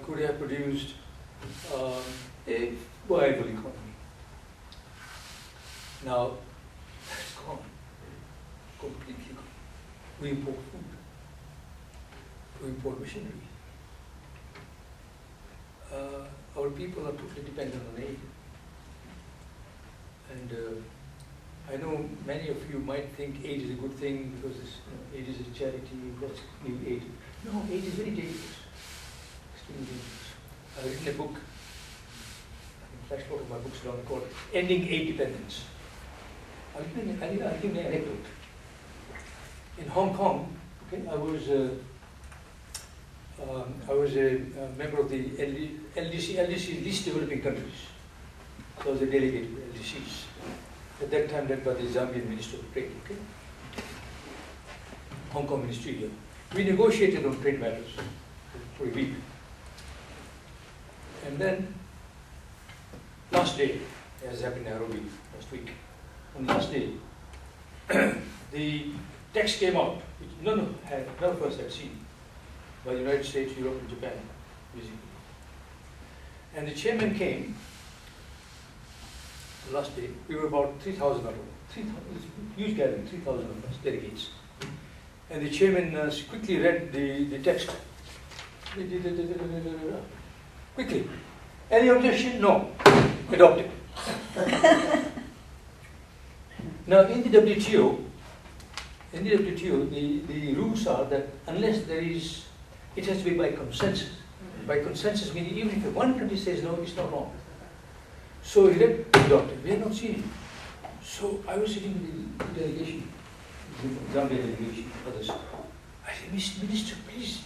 could have produced a viable economy. Now, that's gone, completely gone. We import food, we import machinery. Our people are totally dependent on aid. And I know many of you might think aid is a good thing because aid is a charity, let's give aid. No, aid is very dangerous, extremely dangerous. I've written a book, I flashed out of my books down called Ending Aid Dependence. I'll give you an anecdote. In Hong Kong, okay, I was a member of the LDC, least developing countries. So I was a delegate to LDCs. At that time led by the Zambian Minister of Trade, okay? Hong Kong Ministry here. We negotiated on trade matters for a week. And then, last day, as happened in Nairobi last week, on the last day, the text came out, which none of us had seen, by the United States, Europe, and Japan, basically. And the chairman came, the last day, we were about 3,000 of us, huge gathering, 3,000 of us, delegates. And the chairman quickly read the text. Quickly. Any objection? No. Adopted. Now, in the WTO, the rules are that unless there is, it has to be by consensus. By consensus meaning even if one country says no, it's not wrong. So he read adopted. We had not seen it. So I was sitting with the delegation, the Zambia delegation, others. I said, Mr. Minister, please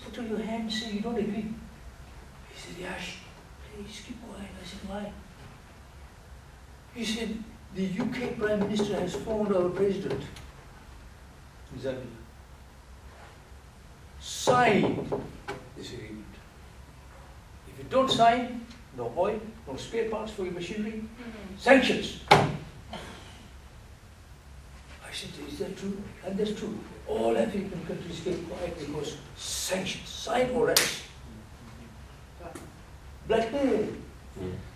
put on your hand and say you don't agree. He said, Yash, please keep quiet. I said, why? He said, the UK Prime Minister has phoned our president in Zambia. Sign this agreement. If you don't sign, no oil, no spare parts for your machinery, sanctions. I said, is that true? And that's true. All African countries kept quiet because sanctions, sign or else. Blackmail.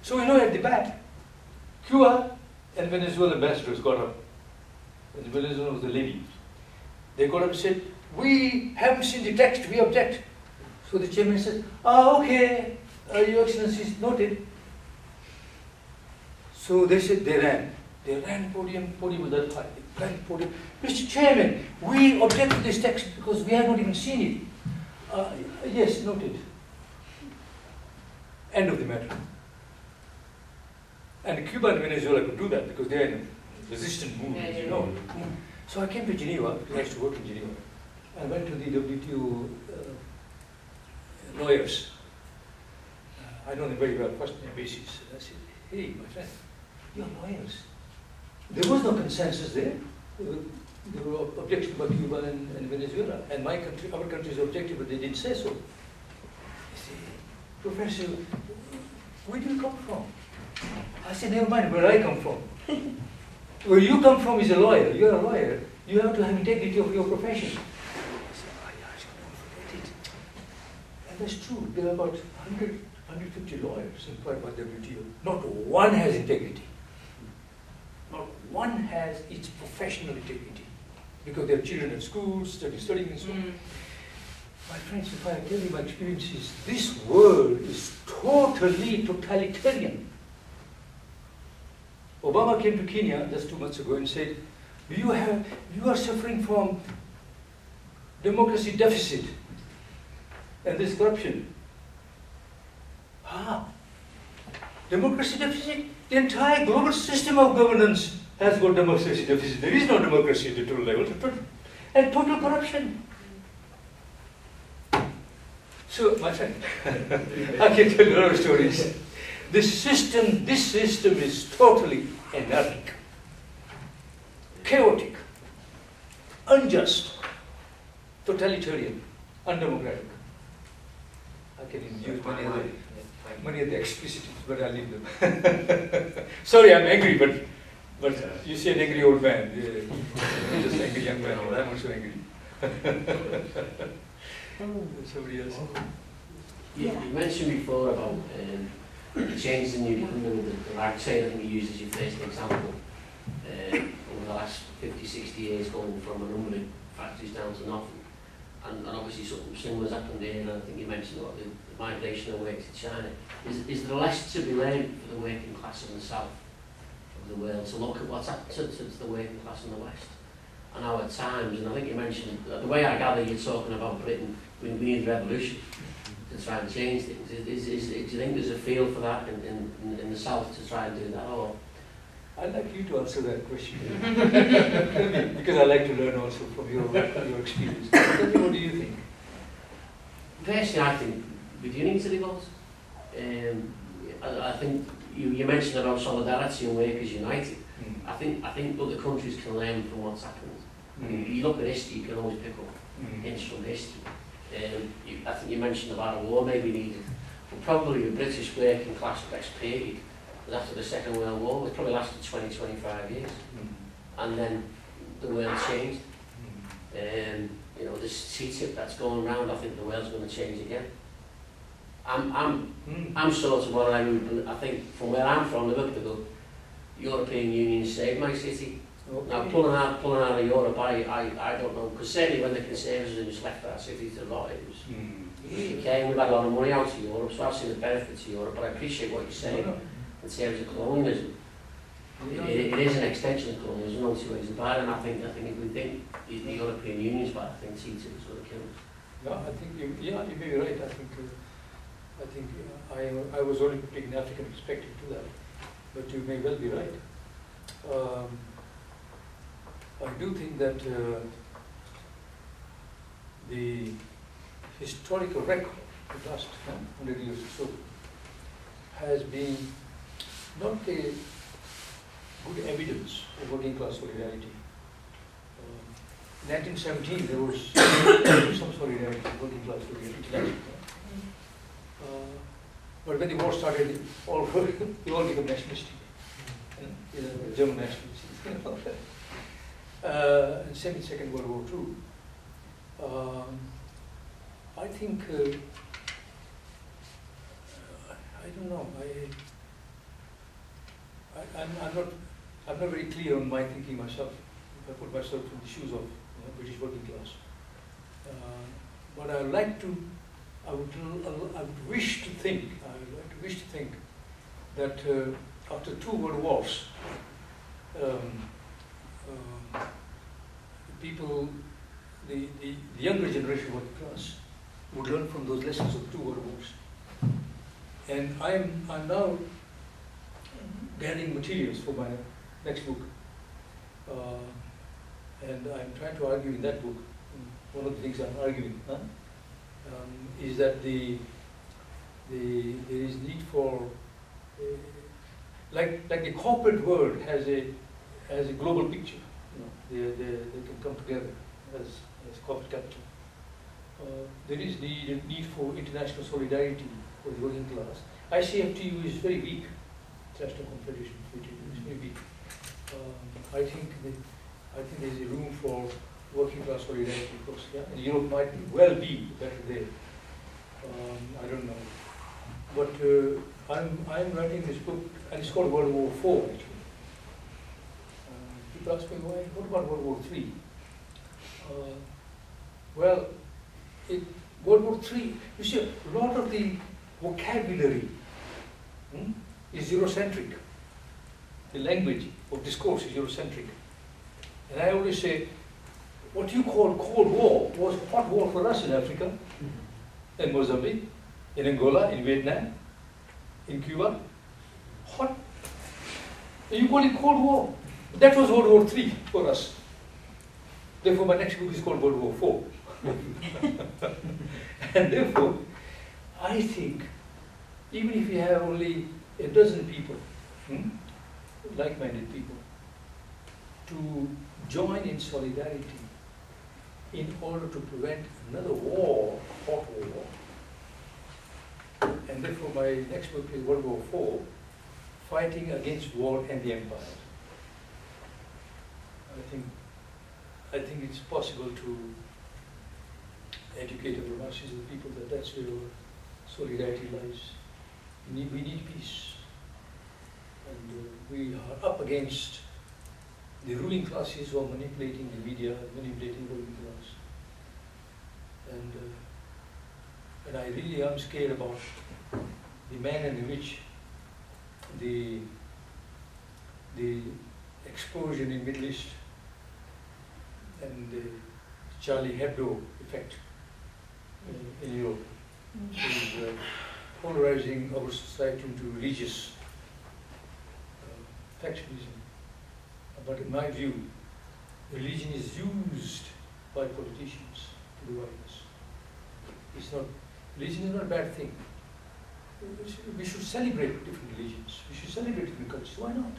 So at the back, Cuba and Venezuela ambassadors got up. And Venezuela was the lady. They got up and said, we haven't seen the text, we object. So the chairman said, okay, Your Excellency, noted. So they said they ran. They ran podium was that high. They ran podium. Mr. Chairman, we object to this text because we have not even seen it. Yes, noted. End of the matter. And Cuba and Venezuela could do that because they are in a resistant movement, as you know. So I came to Geneva, because I used to work in Geneva. I went to the WTO lawyers. I know them very well, first name basis. I said, hey, my friend, you're lawyers. There was no consensus there. There were objections by Cuba and Venezuela. And my country, our country's objective, but they didn't say so. They said, Professor, where do you come from? I said, never mind where I come from. Where you come from is a lawyer. You're a lawyer. You have to have integrity of your profession. I said, don't forget it. And that's true. There are about 150 lawyers employed by WTO. Not one has integrity. Not one has its professional integrity. Because they have children at school, studying and so on. My friends, if I tell you my experiences, this world is totally totalitarian. Obama came to Kenya just 2 months ago and said, you are suffering from democracy deficit and this corruption. Democracy deficit? the entire global system of governance has got democracy deficit. There is no democracy at the total level, and total corruption. So, my friend, I can tell you a lot of stories. This system is totally anarchic, chaotic, unjust, totalitarian, undemocratic. I can use many of the expletives, but I'll leave them. Sorry, I'm angry, but you see an angry old man. I'm just an angry young man, but I'm also angry. Somebody else. You mentioned before about the changes in Uganda, like say, I think you used as your first example, over the last 50, 60 years going from a number of factories down to nothing. And obviously something similar has happened here, and I think you mentioned about the migration of work to China. Is there a lesson to be learned for the working class in the south of the world to look at what's happened to the working class in the west? And how at times, and I think you mentioned, the way I gather you're talking about Britain, we need a revolution to try and change things. Do you think there's a feel for that in the south to try and do that? Or? I'd like you to answer that question. Because I like to learn also from your experience. Tell me, what do you think? Personally, I think we do need to revolt. I think you mentioned about solidarity and workers united. I think other countries can learn from what's happened. You look at history, you can always pick up hints from history. I think you mentioned about a war maybe needed. But probably the British working class best period was after the Second World War, which probably lasted 20, 25 years. And then the world changed. You know, this SEATINI that's going around, I think the world's going to change again. I'm sort of what I think from where I'm from, the European Union saved my city. Okay. Now pulling out of Europe, I don't know, because certainly when the Conservatives just left our city to rot, it was okay. We've had a lot of money out of Europe, so I've seen the benefits of Europe. But I appreciate what you're saying in terms of colonialism. It is an extension of colonialism, no two ways about it. And I think if we think the European Union's bad, I think SEATINI is going to kill us. No, I think you may be right. I was only putting an African perspective to that, but you may well be right. I do think that the historical record of the last 100 years or so has been not a good evidence of working class solidarity. In 1917 there was some solidarity, working class solidarity, international. But when the war started, we all became nationalistic, German nationalists. And same in Second World War too. I think I don't know. I'm not very clear on my thinking myself. If I put myself in the shoes of British working class, but I would wish to think that after 2 world wars, people, the younger generation of working class would learn from those lessons of 2 world wars. And I'm now gathering materials for my next book, and I'm trying to argue in that book. One of the things I'm arguing is that there is need for like the corporate world has a global picture. They can come together as corporate capital. There is need for international solidarity for the working class. ICFTU is very weak. International Confederation is very weak. I think there is a room for working class solidarity, of course. Yeah, and Europe might well be better there. I don't know, but I'm writing this book, and it's called World War IV actually. People ask me, why? What about World War III? Well, World War III, you see, a lot of the vocabulary is Eurocentric. The language of discourse is Eurocentric. And I always say, what you call Cold War was hot war for us in Africa, in Mozambique, in Angola, in Vietnam, in Cuba. Hot You call it Cold War. That was World War III for us. Therefore, my next book is called World War IV. And therefore, I think, even if you have only a dozen people, like-minded people, to join in solidarity in order to prevent another war, hot war, and therefore my next book is World War IV, Fighting Against War and the Empire. I think it's possible to educate the masses of people that that's where solidarity lies. We need peace. And we are up against the ruling classes who are manipulating the media, manipulating the ruling class. And I really am scared about the manner in which the explosion in Middle East and the Charlie Hebdo effect in Europe is polarizing our society into religious factionalism. But in my view, religion is used by politicians to divide us. Religion is not a bad thing. We should celebrate different religions. We should celebrate different cultures. Why not?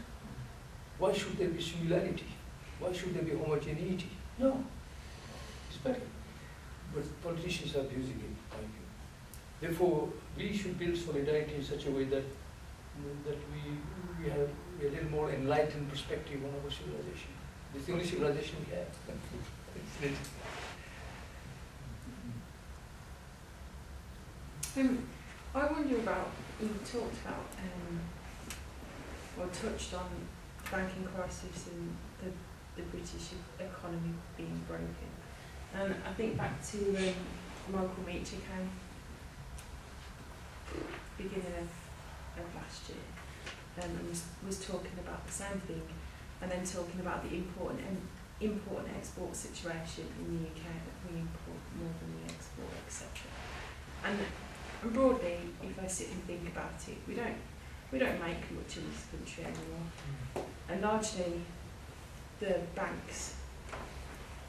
Why should there be similarity? Why should there be homogeneity? No. It's better. But politicians are abusing it, I think. Therefore, we should build solidarity in such a way that we have a little more enlightened perspective on our civilization. It's the only civilization we have. I wonder about, you talked about, or touched on the banking crisis and the British economy being broken. And I think back to Michael Meacher came beginning of last year and was talking about the same thing, and then talking about the import and export situation in the UK, that we import more than we export, etc. And broadly, if I sit and think about it, we don't make much in this country anymore, and largely the banks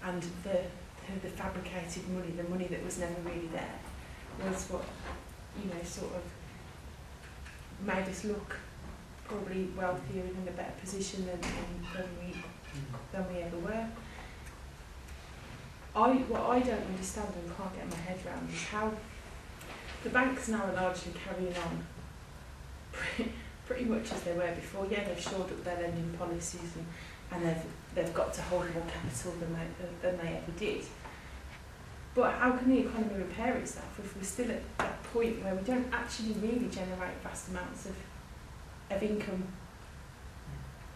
and the fabricated money, the money that was never really there, was what sort of made us look probably wealthier and in a better position than we ever were. What I don't understand and can't get my head around is how the banks now are largely carrying on pretty much as they were before. Yeah, they've shored up their lending policies and they've got to hold more capital than they ever did. But how can the economy repair itself if we're still at that point where we don't actually really generate vast amounts of income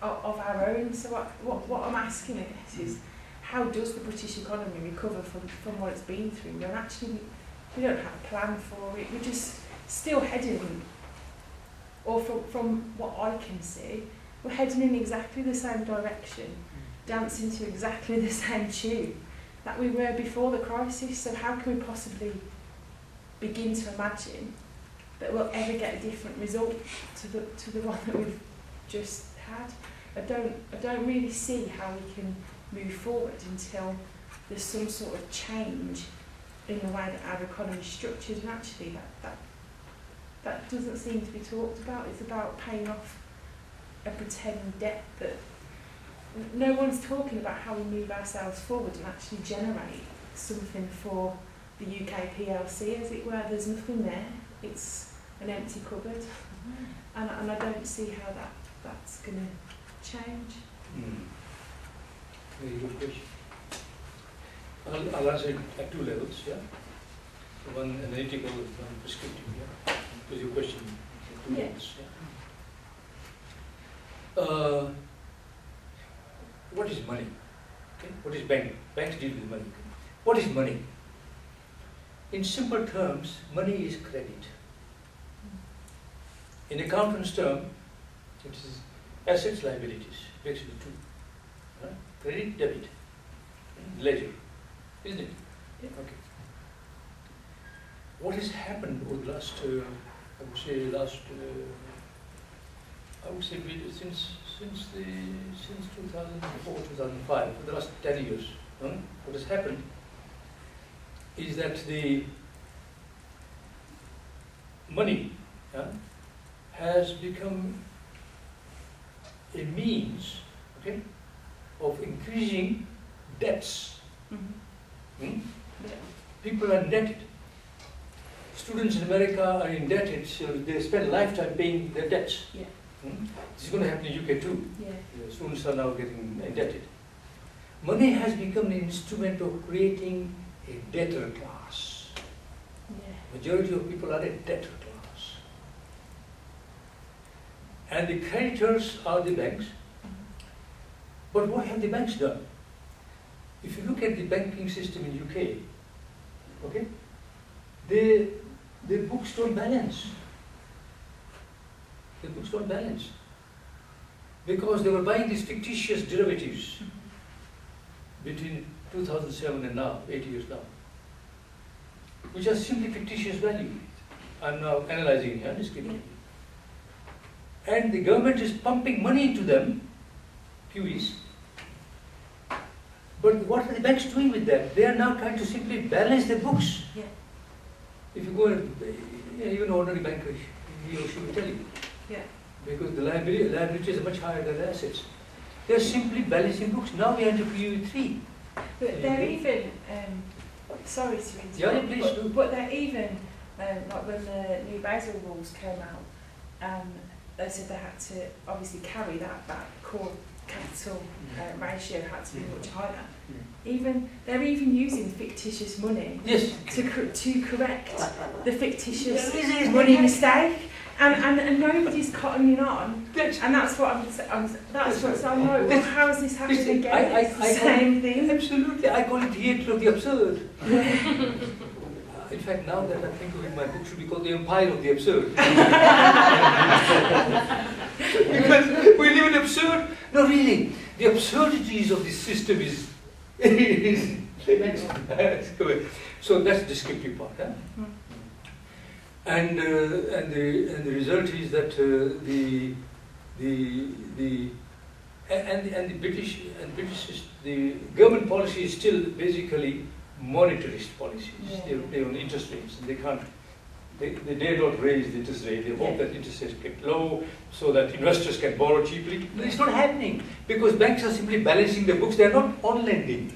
of our own? So what I'm asking, I guess, is how does the British economy recover from what it's been through? We don't have a plan for it. We're just still heading, or from what I can see, we're heading in exactly the same direction, dancing to exactly the same tune that we were before the crisis. So how can we possibly begin to imagine that we'll ever get a different result to the one that we've just had? I don't really see how we can move forward until there's some sort of change in the way that our economy is structured, and actually that doesn't seem to be talked about. It's about paying off a pretend debt that no one's talking about how we move ourselves forward and actually generate something for the UK PLC, as it were. There's nothing there. It's an empty cupboard, and I don't see how that's going to change. Very good question. I'll answer it at two levels, yeah. One analytical, one prescriptive, yeah. Because your question at two levels, yeah. What is money? Okay? What is banking? Banks deal with money. What is money? In simple terms, money is credit. In accountant's term, it is assets, liabilities, basically two. Right? Credit, debit, ledger, isn't it? Yeah. Okay. What has happened over the last, I would say, last I would say since 2004, 2005, for the last 10 years, what has happened is that the money has become a means, okay, of increasing debts. People are indebted. Students in America are indebted, so they spend a lifetime paying their debts. Yeah. This is going to happen in the UK too. Yeah. The students are now getting indebted. Money has become an instrument of creating a debtor class. Yeah. Majority of people are a debtor class. And the creditors are the banks. But what have the banks done? If you look at the banking system in UK, okay, the books don't balance. The books don't balance. Because they were buying these fictitious derivatives between 2007 and now, 8 years now, which are simply fictitious value. I'm now analyzing here, just giving you. And the government is pumping money into them, QEs. But what are the banks doing with that? They are now trying to simply balance their books. Yeah. If you go and even ordinary banker, he or she will tell you. Yeah. Because the liabilities are much higher than the assets. They are simply balancing books. Now we enter QE3. But they're even, sorry to interrupt, Yeah, please do. but they're even, like when the new Basel rules came out, they said they had to obviously carry that core capital ratio had to be much higher. They're even using fictitious money to correct the fictitious money mistake, and nobody's cottoning on, and that's what I'm like, well, how is this happening again? It's the same thing. Absolutely, I call it theatre of the absurd. In fact, now that I think of it, my book should be called The Empire of the Absurd. Because we live in absurd. No, really, the absurdities of this system is so that's the descriptive part. Huh? And the result is that the government policy is still basically monetarist policies. They're on interest rates, and they dare not raise the interest rate. They hope that interest rates get low so that investors can borrow cheaply. But it's not happening because banks are simply balancing their books. They are not on lending.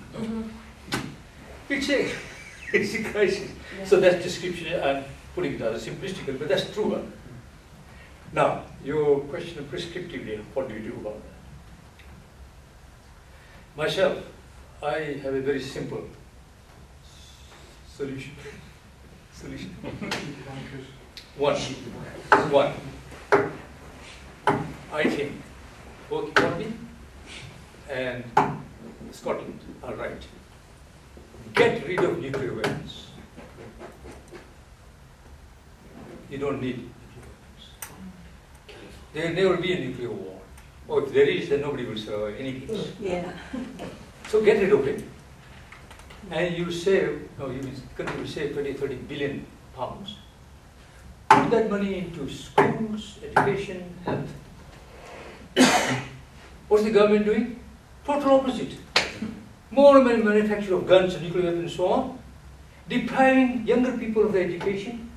It's a crisis. Yeah. So that's description. I'm putting it as simplistic, but that's true. Huh? Now, your question of prescriptively, what do you do about that? Myself, I have a very simple solution. One. I think both Economy and Scotland are right. Get rid of nuclear weapons. You don't need nuclear weapons. There will never be a nuclear war. Or if there is, then nobody will survive any peace. Yeah. So get rid of it. And you save, country will save 20-30 billion pounds. Put that money into schools, education, health. What's the government doing? Total opposite. More manufacture of guns and nuclear weapons and so on. Depriving younger people of their education.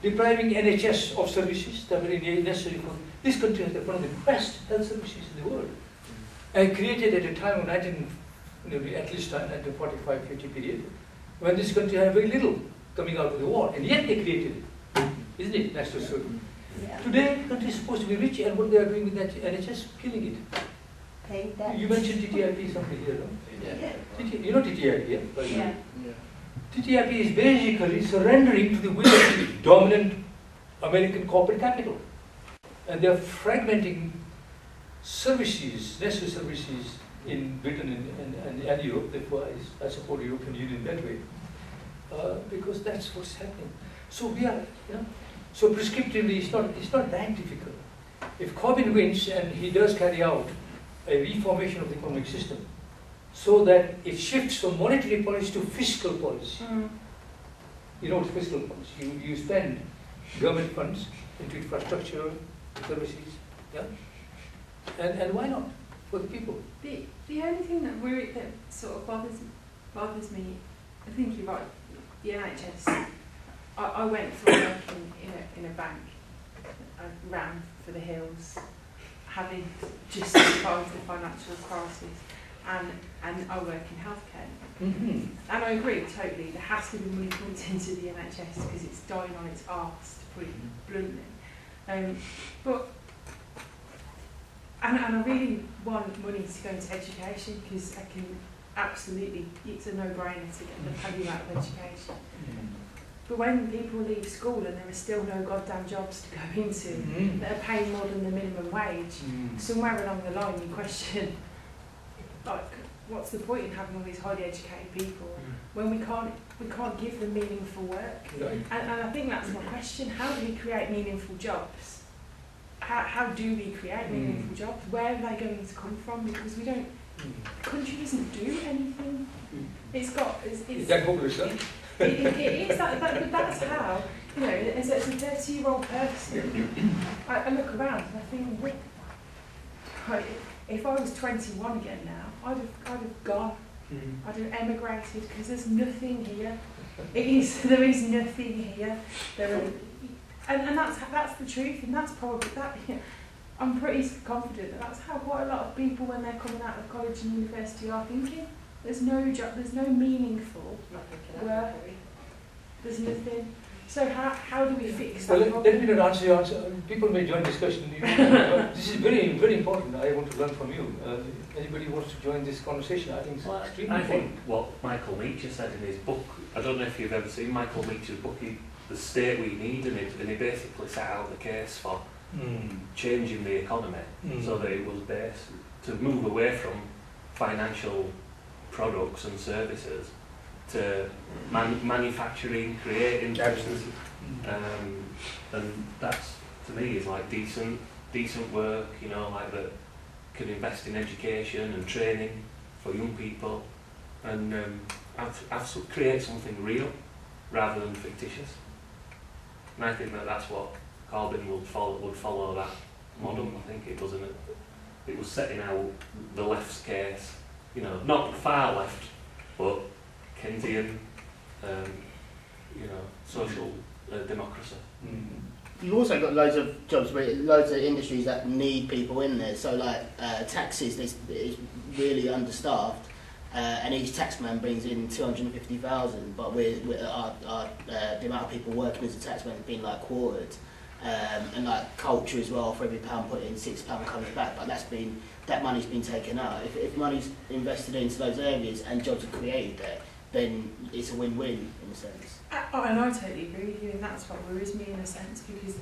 Depriving NHS of services that are very necessary for this country has one of the best health services in the world. And created at a time of at least 1945-50 period, when this country had very little coming out of the war, and yet they created it, isn't it? National service. Yeah. Today, the country is supposed to be rich, and what they are doing with that NHS, killing it. Paying that. You mentioned TTIP something here, no? Yeah. You know TTIP, yeah? Yeah. TTIP is basically surrendering to the will of the dominant American corporate capital, and they are fragmenting services, necessary services in Britain and Europe. Therefore, I support the European Union that way, because that's what's happening. So we are, so prescriptively, it's not that difficult. If Corbyn wins and he does carry out a reformation of the economic system, so that it shifts from monetary policy to fiscal policy. You know what's fiscal policy? You spend government funds into infrastructure, services, Yeah? And why not? For the people. The only thing that sort of bothers me, I think you're right, the NHS, I went from working in a bank, I ran for the hills, having just survived the financial crisis, and I work in healthcare. Mm-hmm. And I agree totally, there has to be money pumped into the NHS because it's dying on its arse, to put it bluntly. And I really want money to go into education because I can absolutely, it's a no-brainer to get the value out of education. But when people leave school and there are still no goddamn jobs to go into that are paying more than the minimum wage, somewhere along the line you question, like, what's the point in having all these highly educated people when we can't give them meaningful work? Right. And I think that's my question. How do we create meaningful jobs? How do we create meaningful jobs? Where are they going to come from? Because we don't. The country doesn't do anything. It's got. It's that hopeless, huh? it is that, but that's how. You know, as a 30-year-old person, I look around and I think, right, if I was 21 again now, I'd have gone. I'd have emigrated because there's nothing here. There is nothing here. And that's the truth, and that's probably that. You know, I'm pretty confident that that's how quite a lot of people, when they're coming out of college and university, are thinking. There's no job, there's no meaningful work. There's nothing. So how do we fix that problem? Let me not answer your answer. People may join discussion. This is very, very important. I want to learn from you. Anybody wants to join this conversation? I think it's extremely important. I think what Michael Meacher said in his book, I don't know if you've ever seen Michael Meacher's book, The State We Need, and he basically set out the case for changing the economy so that it was based to move away from financial products and services to manufacturing, creating things. And that's, to me, is like decent work, you know, like that can invest in education and training for young people and create something real rather than fictitious. And I think that's what Corbyn would follow that model. I think it wasn't. It was setting out the left's case, you know, not far left, but Keynesian, you know, social democracy. You've also got loads of jobs, loads of industries that need people in there. So like taxis, it's really understaffed, and each taxman brings in 250,000. But the amount of people working as a taxman has been like quartered, and like culture as well. For every pound put in, £6 comes back. But that money's been taken out. If money's invested into those areas and jobs are created there, then it's a win-win in a sense. And I totally agree with you, and that's what worries me in a sense, because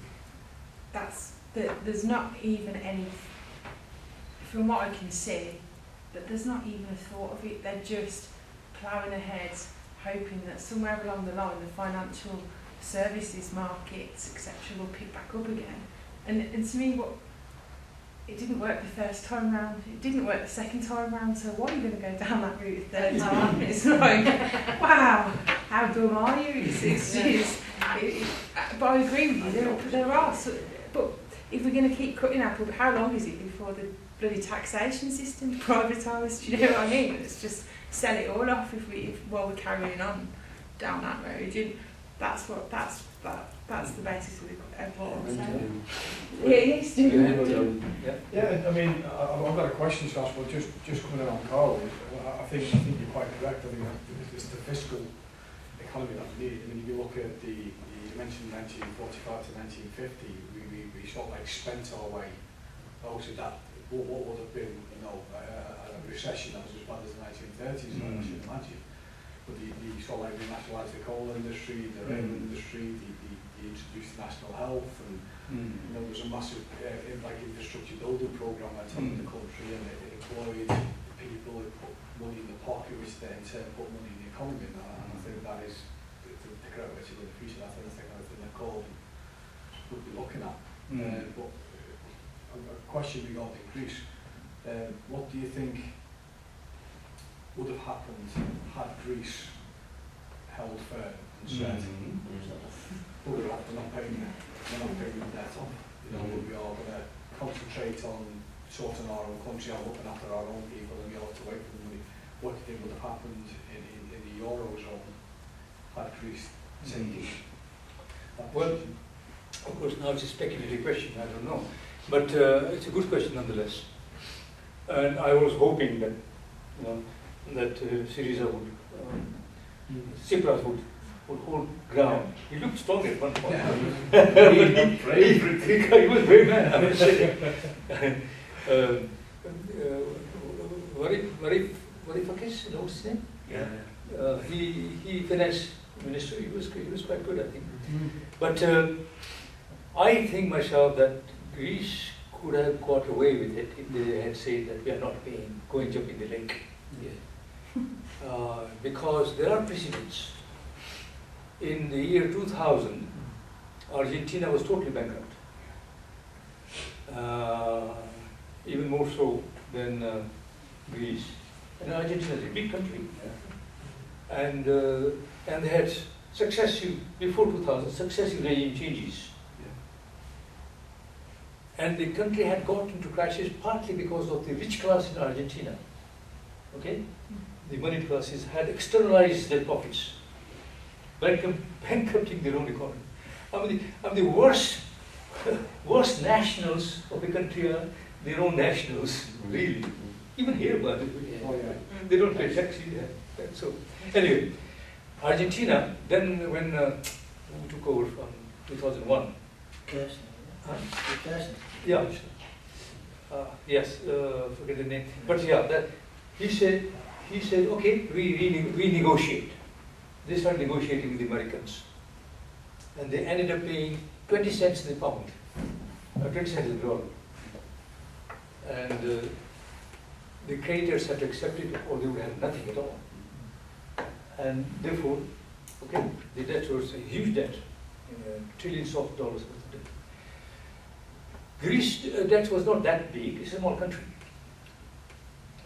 there's not even any, from what I can see, that there's not even a thought of it. They're just ploughing ahead, hoping that somewhere along the line the financial services markets, etc., will pick back up again. And to me, it didn't work the first time round, it didn't work the second time round, so why are you going to go down that route the third time? It's like, wow, how dumb are you? But I agree with you, there are, but if we're going to keep cutting Apple, how long is it before the bloody taxation system's privatised? Do you know what I mean? Let's just sell it all off while we're carrying on down that road. And that's the basis of what I'm saying. Yeah, I mean, I've got a question to ask, but just coming in on Carl, I think you're quite correct. I think it's the fiscal economy that we need. I mean, if you look at you mentioned 1945 to 1950, we sort of like spent our way. Obviously, what would have been, you know, a recession that was as bad as the 1930s, I should imagine. But you sort of like renationalised the coal industry, the rail industry, they introduced national health, and you know, there was a massive infrastructure building programme went on in the country, and it employed people who put money in the pocket, which then in turn put money in the economy. And I think that is the correct way to go in the future. That's anything that Corbyn would be looking at. But a question regarding Greece: what do you think would have happened had Greece held firm and said, we're not paying the debt off, you know, we are going to concentrate on sorting our own country out, looking after our own people, and we have to wait for the money. What do you think would have happened in the Eurozone had Greece taken that Well, decision? of course, now it's a speculative question, I don't know. But it's a good question nonetheless. And I was hoping that, you know, that Syriza would, Tsipras would hold ground. He looked strong at one point. He was very mad, I must say. Varoufakis, you know his name? Yeah. He finance minister, he was quite good, I think. But I think myself that Greece could have got away with it if they had said that we are not paying, go and jump in the lake. Because there are precedents. In the year 2000, Argentina was totally bankrupt. Even more so than Greece. And Argentina is a big country. And they had successive, before 2000, successive regime changes. And the country had got into crisis partly because of the rich class in Argentina. Okay? The moneyed classes had externalized their profits, bankrupting their own economy. I mean, the worst nationals of the country are their own nationals, really. Even here, by the way. They don't pay tax either. So, anyway, Argentina, then when we took over from 2001. Yeah. Yes, forget the name. But yeah, that he said, okay, we negotiate. They started negotiating with the Americans. And they ended up paying 20 cents in the pound, 20 cents in the dollar. And the creditors had to accept it or they would have nothing at all. And therefore, okay, the debt was a huge debt, trillions of dollars worth of debt. Greece debt was not that big, it's a small country.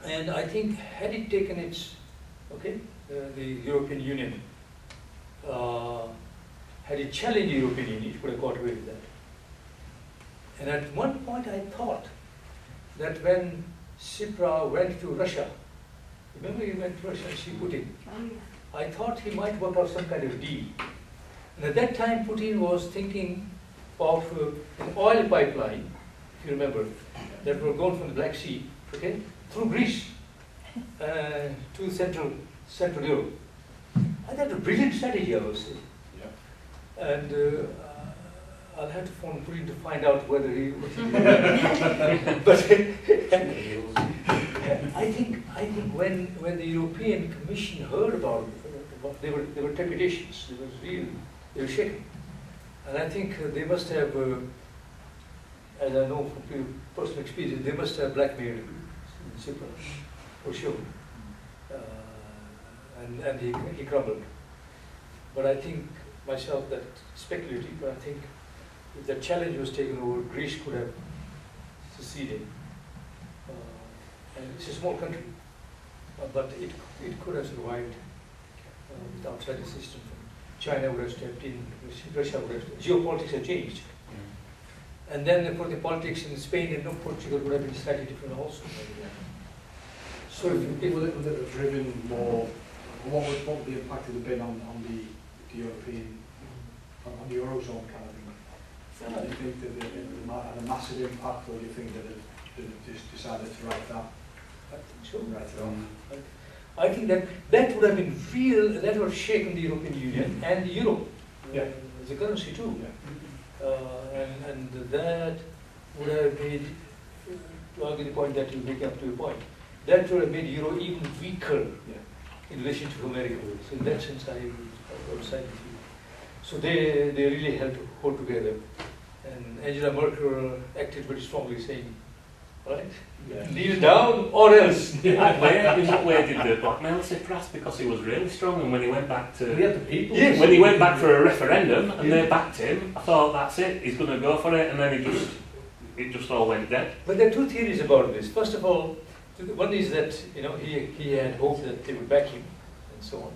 And I think had it taken its, the European Union, had it challenged the European Union, it could have got away with that. And at one point I thought that when Tsipras went to Russia, remember he went to Russia and see Putin? I thought he might work out some kind of deal. And at that time Putin was thinking of an oil pipeline, if you remember, that were going from the Black Sea, through Greece to Central Europe. And that's a brilliant strategy, I would say. Yeah. And I'll have to phone Putin to find out whether he was. But I think when the European Commission heard about it, there were trepidations. They were shaken. And I think they must have, as I know from personal experience, they must have blackmailed Tsipras, for sure. And he crumbled. But I think myself that speculative, but I think if the challenge was taken over, Greece could have succeeded. And it's a small country, but it could have survived without such a system. China would have stepped in, Russia would have, geopolitics have changed. And then for the politics in Spain and Portugal would have been slightly different also. So if would it have driven more, what would the impact have been on the European, on the Eurozone kind of thing? Do you think that it had a massive impact, or do you think that it just decided to write that? I think so. Write it off? I think that would have been real, that would have shaken the European Union and the euro, as a currency too. And that would have made, to argue the point that you make up to your point, that would have made euro even weaker in relation to America. So in that sense, I would side with you. So they really had to hold together. And Angela Merkel acted very strongly, saying, right, kneel down or else. In what way did they blackmail Tsipras? Because he was really strong, and when he went back to when he went back for a referendum and they backed him, I thought that's it, he's going to go for it, and then it just all went dead. But there are two theories about this. First of all, one is that he had hoped that they would back him and so on.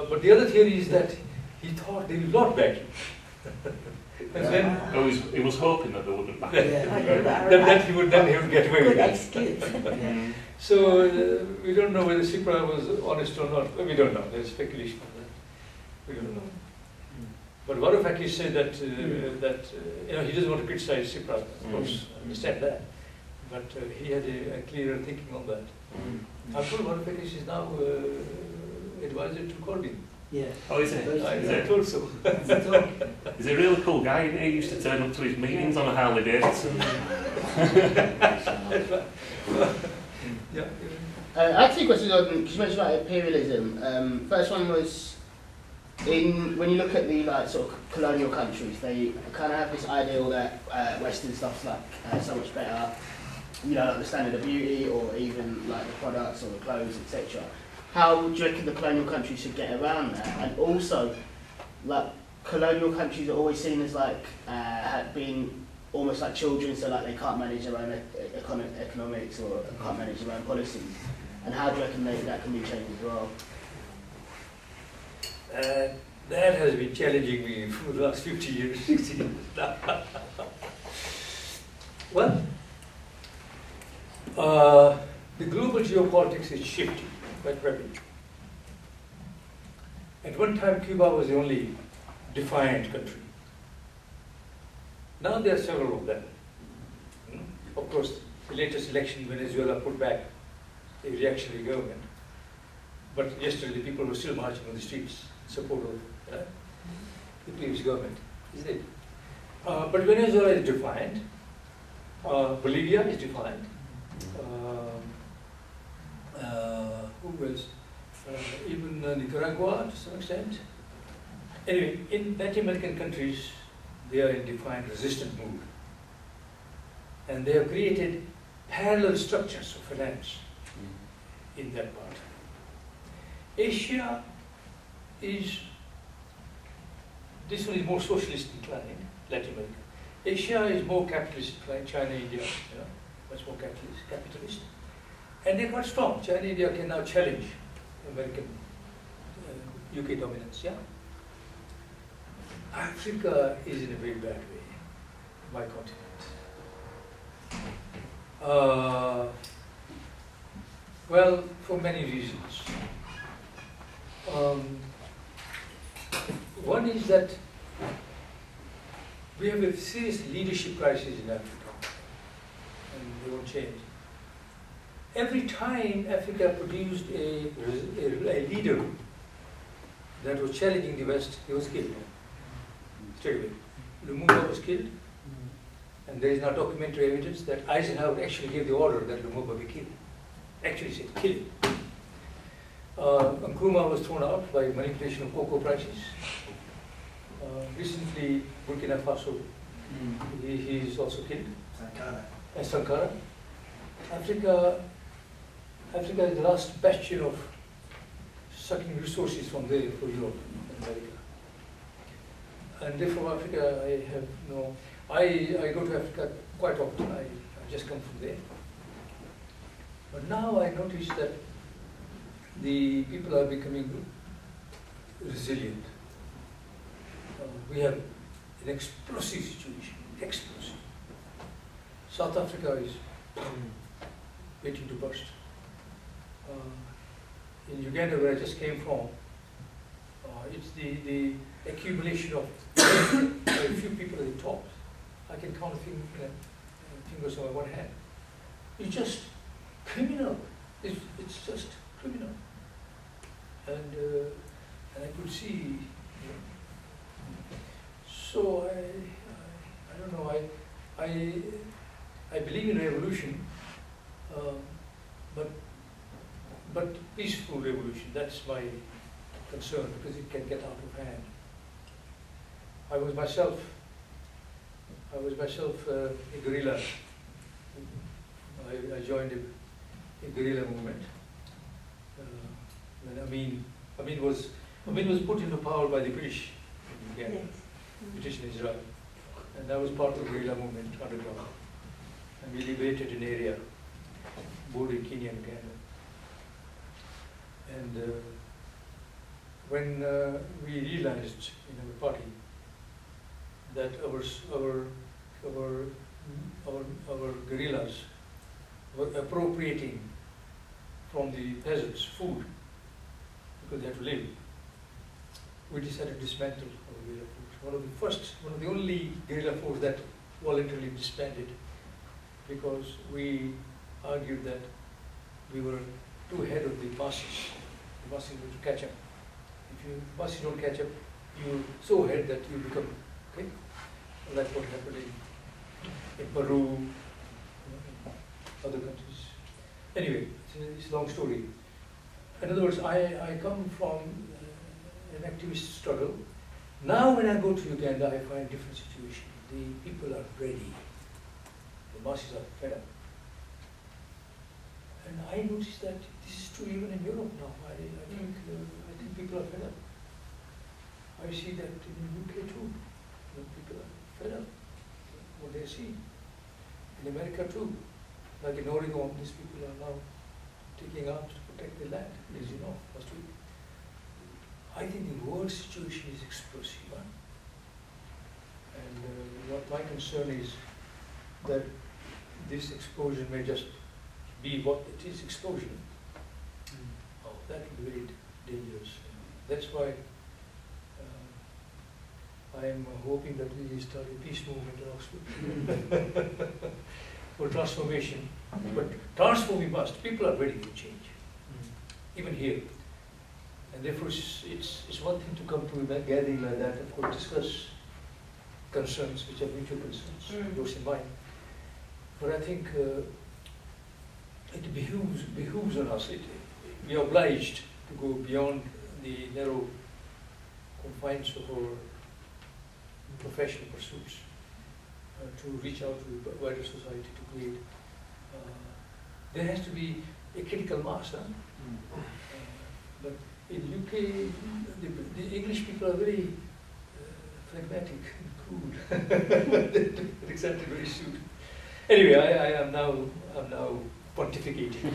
But the other theory is that he thought they would not back him. And then He was hoping that they wouldn't back Yeah. then he would get away with Good it. excuse. So we don't know whether Cipra was honest or not. We don't know. There's speculation on that. We don't know. But Varoufakis said that he doesn't want to criticize Cipra. Of course, I understand that. But he had a clearer thinking on that. I'm told Varoufakis is now advisor to Corbyn. Yeah. Oh, is it? I told so. He's a really cool guy. He used to turn up to his meetings on a Harley Davidson. Yeah. I had two questions on, because you mentioned about imperialism. First one was, when you look at the sort of colonial countries, they kind of have this ideal that Western stuff's so much better, like the standard of beauty, or even like the products or the clothes, etc. How do you reckon the colonial countries should get around that? And also, colonial countries are always seen as being almost like children, so they can't manage their own economics or can't manage their own policies. And how do you reckon that can be changed as well? That has been challenging me for the last 50 years, 60 years now. Well, the global geopolitics is shifting quite rapidly. At one time, Cuba was the only defiant country. Now there are several of them. Of course, the latest election, Venezuela put back a reactionary government. But yesterday, the people were still marching on the streets in support of the previous government, isn't it? But Venezuela is defiant. Bolivia is defiant. Who else? Even Nicaragua to some extent. Anyway, in Latin American countries, they are in defiant resistant mood. And they have created parallel structures of finance in that part. Asia is, this one is more socialist inclined, Latin America. Asia is more capitalist inclined, China, India, much more capitalist. And they're quite strong. China, India can now challenge American, UK dominance, yeah? Africa is in a very bad way, my continent. Well, for many reasons. One is that we have a serious leadership crisis in Africa, and they won't change. Every time Africa produced a leader that was challenging the West, he was killed. Straight away. Lumumba was killed, and there is now documentary evidence that Eisenhower actually gave the order that Lumumba be killed. Actually said, kill him. Nkrumah was thrown out by manipulation of cocoa prices. Recently, Burkina Faso, he is also killed. Sankara. Africa is the last bastion of sucking resources from there for Europe and America. And therefore Africa, I have no, I go to Africa quite often, I just come from there. But now I notice that the people are becoming resilient. We have an explosive situation, explosive. South Africa is waiting to burst. In Uganda, where I just came from, it's the accumulation of very few people at the top. I can count fingers on one hand. It's just criminal. It's just criminal. And I could see. So I don't know. I believe in revolution, but peaceful revolution. That's my concern, because it can get out of hand. I was myself a guerrilla. I joined a guerrilla movement. When Amin was put into power by the British in Uganda, British in Israel, and I was part of the guerrilla movement underground. And we liberated an area bordering Kenya and Uganda. And when we realized in our party that our guerrillas were appropriating from the peasants food because they had to live. We decided to dismantle our guerrilla force. One of the only guerrilla force that voluntarily disbanded, because we argued that we were too ahead of the masses. The masses were to catch up. If you masses don't catch up, you're so ahead that you become, okay? And that's what happened in Peru, in other countries. Anyway, it's a long story. In other words, I come from an activist struggle. Now when I go to Uganda, I find a different situation. The people are ready. The masses are fed up. And I notice that this is true even in Europe now. I think people are fed up. I see that in the UK too. People are fed up what they see. In America too. Like in Oregon, these people are now taking arms to protect their land, as you know, last week. I think the world situation is explosive. Huh? And what my concern is that this explosion may just be what it is, explosion. Oh, that would be very dangerous. That's why I am hoping that we start a peace movement in Oxford for transformation. But transform we must. People are ready for change, even here. And therefore, it's one thing to come to a gathering like that, of course, discuss concerns which are mutual concerns, yours and mine. But I think it behooves on us. We are obliged to go beyond the narrow confines of our professional pursuits, to reach out to the wider society, to create. There has to be a critical mass. Huh? But in the UK, the English people are very phlegmatic and crude. They're exactly very suited. Anyway, I'm now pontificating.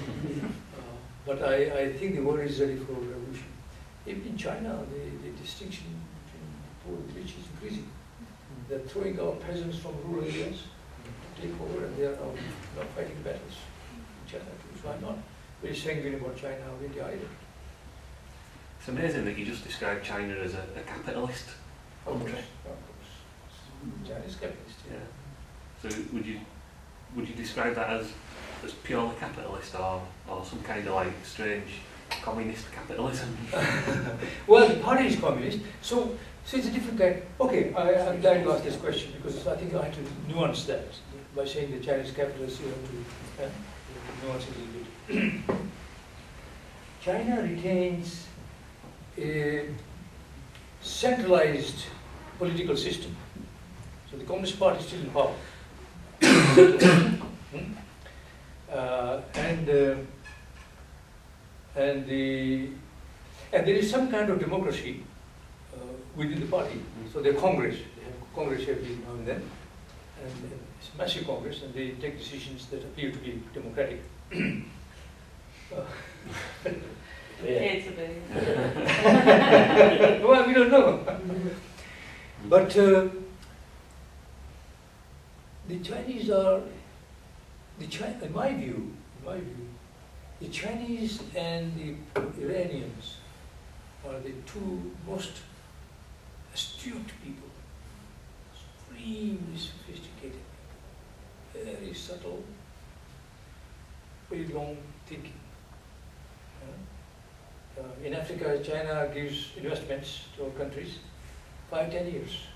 But I think the world is ready for revolution. In China, the distinction between poor and rich is increasing. They're throwing our peasants from rural areas to take over, and they are now fighting battles in China too. So I'm not very sanguine about China or India either. It's amazing that you just described China as a capitalist country. Of course. China's capitalist. Yeah. So would you describe that as purely capitalist or some kind of like strange communist capitalism? Well, the party is communist, so it's a different kind. Okay, I'm glad you asked this question, because I think I have to nuance that by saying the Chinese capitalist. You have to nuance it a little bit. China retains a centralized political system. So the Communist Party is still in power. And there is some kind of democracy within the party. So they have Congress every now and then, and it's a massive Congress, and they take decisions that appear to be democratic. Well, we don't know. But the Chinese are, in my view, the Chinese and the Iranians are the two most astute people, extremely sophisticated, very subtle, very long thinking. In Africa, China gives investments to our countries 5-10 years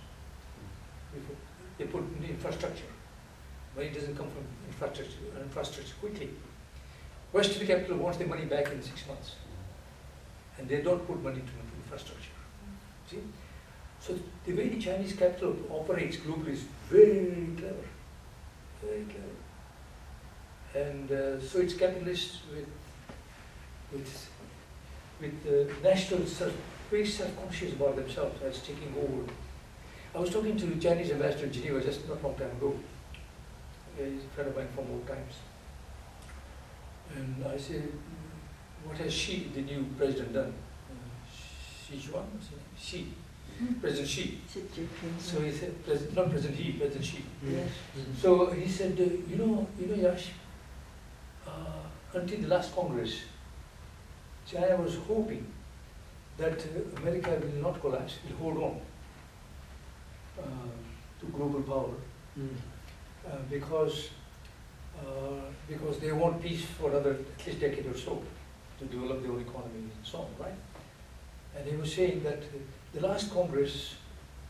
before they put in the infrastructure. Money doesn't come from infrastructure quickly. Western capital wants their money back in 6 months, and they don't put money into infrastructure. See? So the way the Chinese capital operates globally is very clever, very clever. And so it's capitalist with national very self-conscious about themselves as taking over. I was talking to the Chinese ambassador in Geneva just not a long time ago. He's a friend of mine from old times. And I said, what has the new president done? Xi. President Xi. Xi Jinping. So he said, not President he, President Xi. Yes. So he said, you know, Yash, until the last Congress, China was hoping that America will not collapse, will hold on to global power because they want peace for another at least decade or so to develop their own economy and so on, right? And he was saying that the last Congress,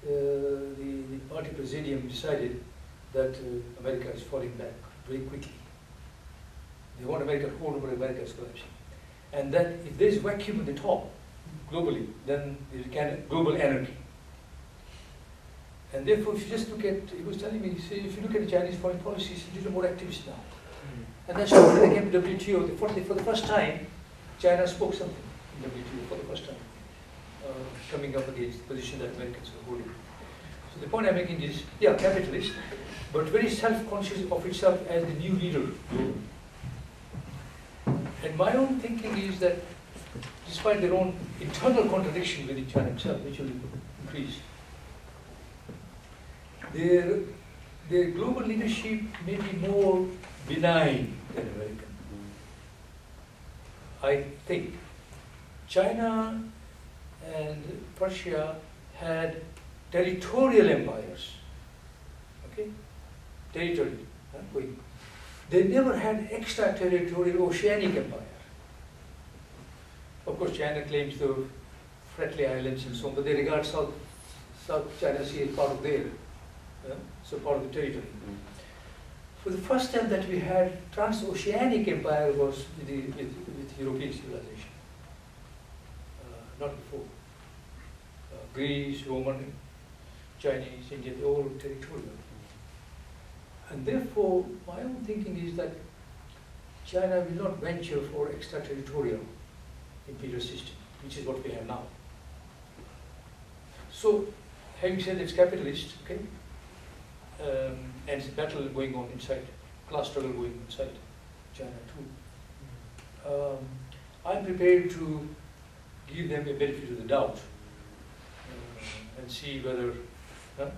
the party presidium decided that America is falling back very quickly. They want America to hold on, but America is collapsing. And that if there is vacuum at the top, globally, then there is global anarchy. And therefore, if you just look at, he was telling me, see, if you look at the Chinese foreign policies, it is more activist now. And that's why when they came to WTO, for the first time, China spoke something in WTO for the first time, coming up against the position that Americans were holding. So the point I'm making is, yeah, capitalist, but very self-conscious of itself as the new leader. And my own thinking is that, despite their own internal contradiction within China itself, which will increase, their global leadership may be more benign than American. I think China and Persia had territorial empires, okay? Territory, going. They never had extraterritorial oceanic empire. Of course, China claims the Friendly Islands and so on, but they regard South China Sea as part of their, so part of the territory. For the first time that we had transoceanic empire was with European civilization, not before. Greece, Roman, Chinese, Indian, they all territorial. And therefore, my own thinking is that China will not venture for extraterritorial imperial system, which is what we have now. So, having said it's capitalist, okay, and it's a battle going on inside, class struggle going on inside China too. I'm prepared to give them a benefit of the doubt and see whether that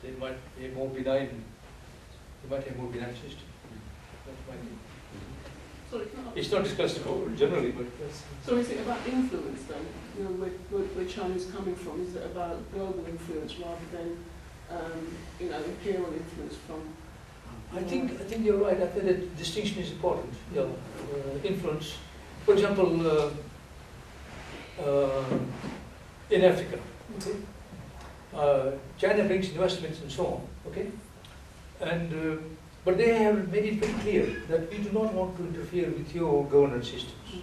they might be more benign. They might have more benign system. That's my view. So it's not discussed generally, but yes. So is it about influence then? You know, where China's coming from? Is it about global influence rather than you know, imperial influence from? I think you're right. I think that distinction is important. Yeah, influence. For example, in Africa, okay, China brings investments and so on. Okay, and but they have made it very clear that we do not want to interfere with your governance systems.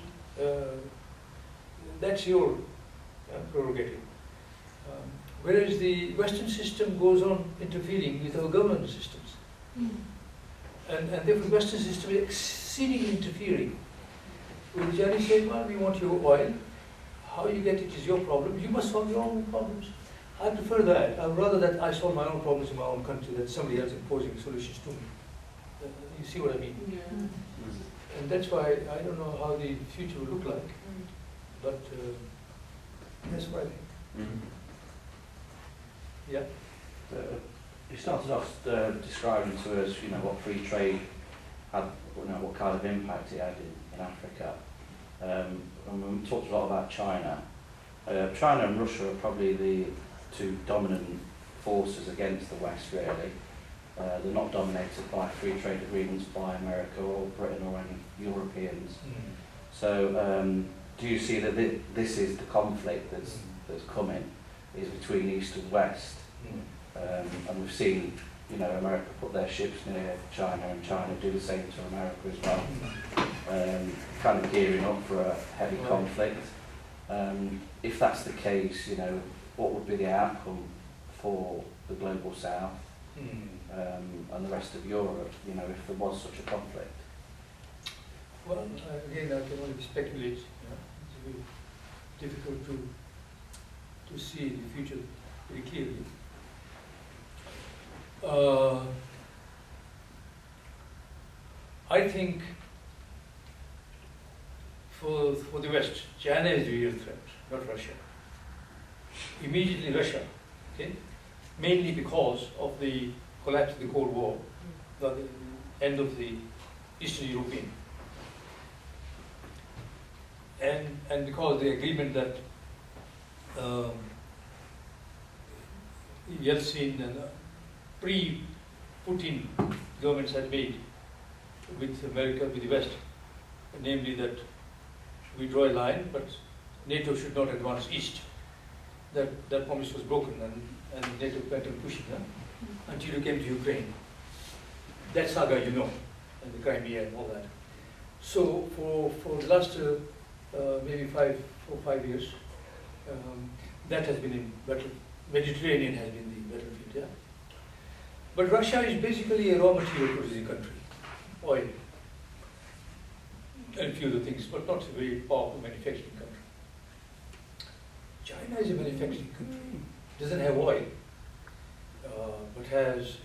That's your prerogative. Whereas the Western system goes on interfering with our governance systems. And therefore the Western system is exceedingly interfering. When the Chinese say, well, we want your oil, how you get it is your problem, you must solve your own problems. I prefer that. I would rather that I solve my own problems in my own country than somebody else imposing solutions to me. You see what I mean? Yeah. And that's why I don't know how the future will look like, but that's what I think. Yeah. You started off describing to us, you know, what free trade had, you know, what kind of impact it had in Africa. And we talked a lot about China. China and Russia are probably the two dominant forces against the West, really. They're not dominated by free trade agreements by America or Britain or any Europeans. So do you see that this is the conflict that's coming, is between East and West? And we've seen, you know, America put their ships near China and China do the same to America as well, kind of gearing up for a heavy conflict. If that's the case, you know, what would be the outcome for the global South and the rest of Europe, you know, if there was such a conflict? Well, again, I can only speculate. It's very difficult to see the future very clearly. I think for the West, China is the real threat, not Russia. immediately Russia, okay? Mainly because of the collapse of the Cold War, the end of the Eastern European. And because the agreement that Yeltsin and pre-Putin governments had made with America, with the West, namely that we draw a line, but NATO should not advance east. That promise was broken, and NATO went on pushing until you came to Ukraine. That saga, you know, and the Crimea and all that. So for the last maybe 4 or 5 years, that has been in battle. Mediterranean has been the battlefield, yeah. But Russia is basically a raw material producing country, oil, and a few other things, but not a very powerful manufacturing country. China is a manufacturing country. Doesn't have oil, but has,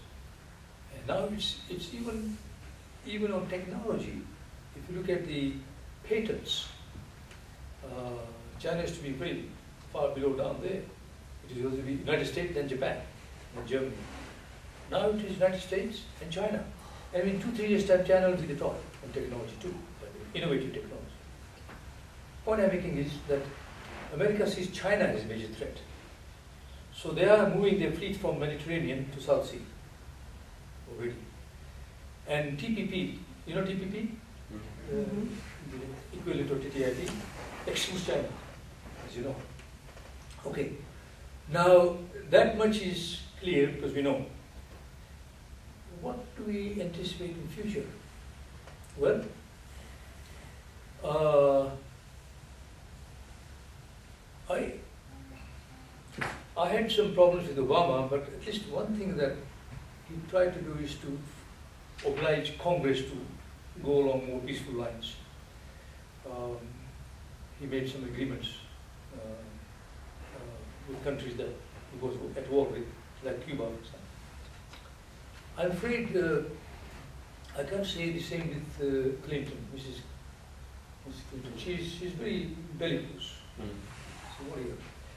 and now it's even on technology. If you look at the patents, China is to be very far below down there. It is supposed to be United States, then Japan, then Germany. Now it is United States and China. And in 2-3 years' time, China will be the top on technology too, innovative technology. Point I'm making is that America sees China as a major threat. So they are moving their fleet from Mediterranean to South Sea already. And TPP, you know TPP? The equivalent of TTIP, excludes China, as you know. Okay. Now, that much is clear because we know. What do we anticipate in future? Well, I had some problems with Obama, but at least one thing that he tried to do is to oblige Congress to go along more peaceful lines. He made some agreements with countries that he was at war with, like Cuba, for example. I'm afraid I can't say the same with Clinton, Mrs. Clinton. She's very bellicose. She's a warrior.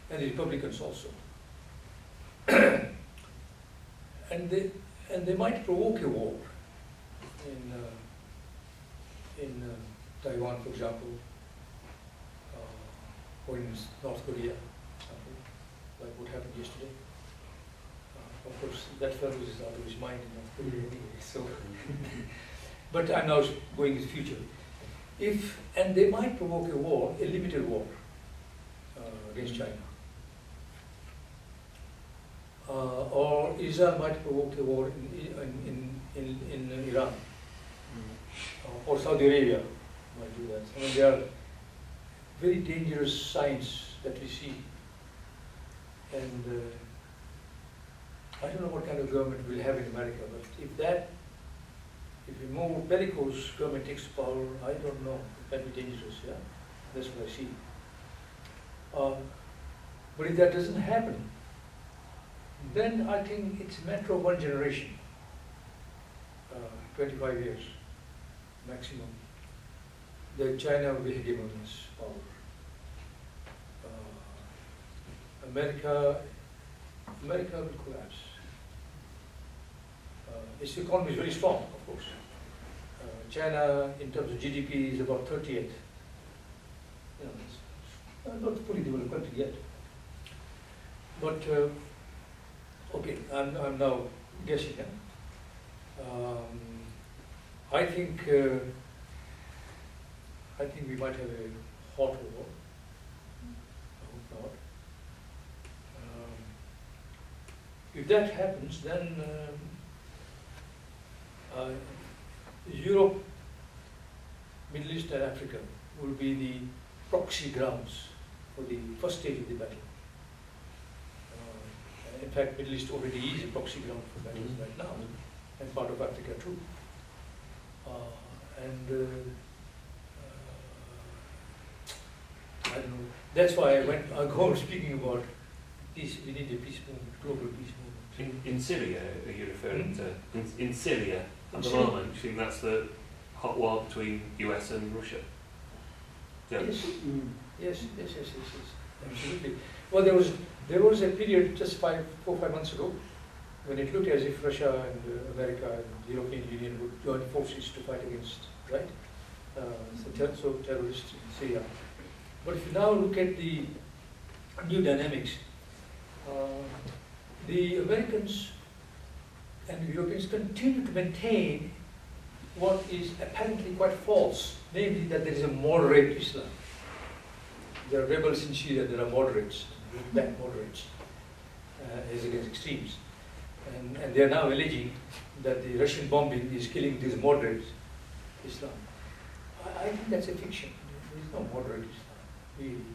And the Republicans also. and they might provoke a war in Taiwan, for example, or in North Korea, like what happened yesterday. Of course, that fellow is out of his mind in North Korea anyway. So, but I'm now going to the future. And they might provoke a war, a limited war against China. Or Israel might provoke a war in Iran, or Saudi Arabia might do that. I mean, there are very dangerous signs that we see, and I don't know what kind of government we'll have in America, but if a more bellicose government takes power, I don't know, it might be dangerous, yeah? That's what I see. But if that doesn't happen, then I think it's a matter of one generation, 25 years maximum, that China will be hegemonious power. America will collapse. Its economy is very strong, of course. China, in terms of GDP, is about 38th. You know, it's not fully developed country yet. But okay, I'm now guessing. I think we might have a hot war. I hope not. If that happens, then Europe, Middle East and Africa will be the proxy grounds for the first stage of the battle. In fact, Middle East already is a proxy ground for battles right now, and part of Africa too. I don't know. That's why I go on speaking about peace. We need a peace movement, global peace movement. In Syria, are you referring to? In Syria, at the moment, you think that's the hot war between US and Russia? Yeah. Yes. Yes, absolutely. Well, there was There was a period just 4 or 5 months ago when it looked as if Russia and America and the European Union would join forces to fight against, right? So terrorists in Syria. But if you now look at the new dynamics, the Americans and the Europeans continue to maintain what is apparently quite false, namely that there is a moderate Islam. There are rebels in Syria, there are moderates, back moderates, as against extremes. And they are now alleging that the Russian bombing is killing these moderate Islam. I think that's a fiction. There is no moderate Islam, really.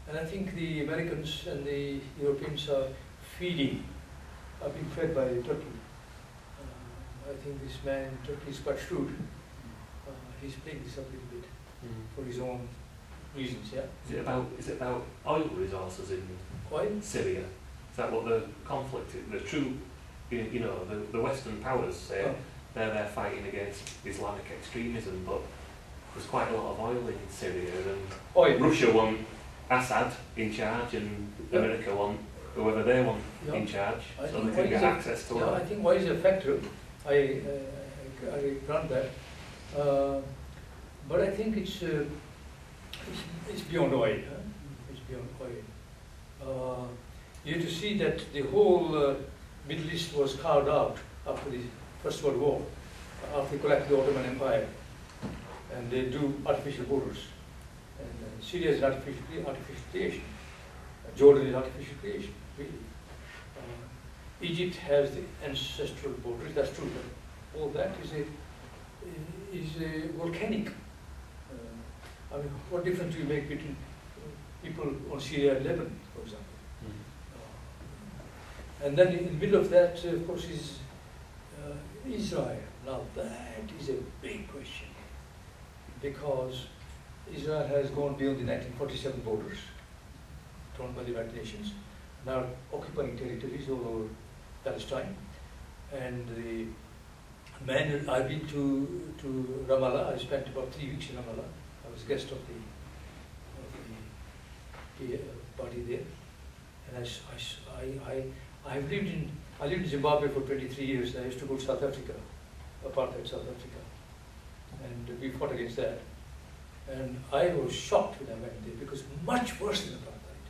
And I think the Americans and the Europeans are being fed by Turkey. I think this man in Turkey is quite shrewd. He's playing this up a little bit for his own reasons, yeah? Is it about oil resources in Syria? Is that what the conflict is? The true, you know, the Western powers say they're fighting against Islamic extremism, but there's quite a lot of oil in Syria, and Russia want Assad in charge, and America want whoever they want in charge, so they can get access to oil. I think oil is a factor. I grant that, but I think it's beyond oil. It's beyond oil. You have to see that the whole Middle East was carved out after the First World War, after the collapse of the Ottoman Empire, and they do artificial borders. And Syria is an artificial creation. Jordan is artificial creation, really. Egypt has the ancestral borders, that's true, but all that is a volcanic. I mean, what difference do you make between people on Syria and Lebanon, for example? And then in the middle of that, of course, is Israel. Now that is a big question, because Israel has gone beyond the 1947 borders, drawn by the United Nations, now occupying territories all over Palestine. And the man, I've been to Ramallah. I spent about 3 weeks in Ramallah. I was guest of the party there, and I lived in Zimbabwe for 23 years. I used to go to South Africa, apartheid South Africa, and we fought against that. And I was shocked when I went there, because much worse than apartheid.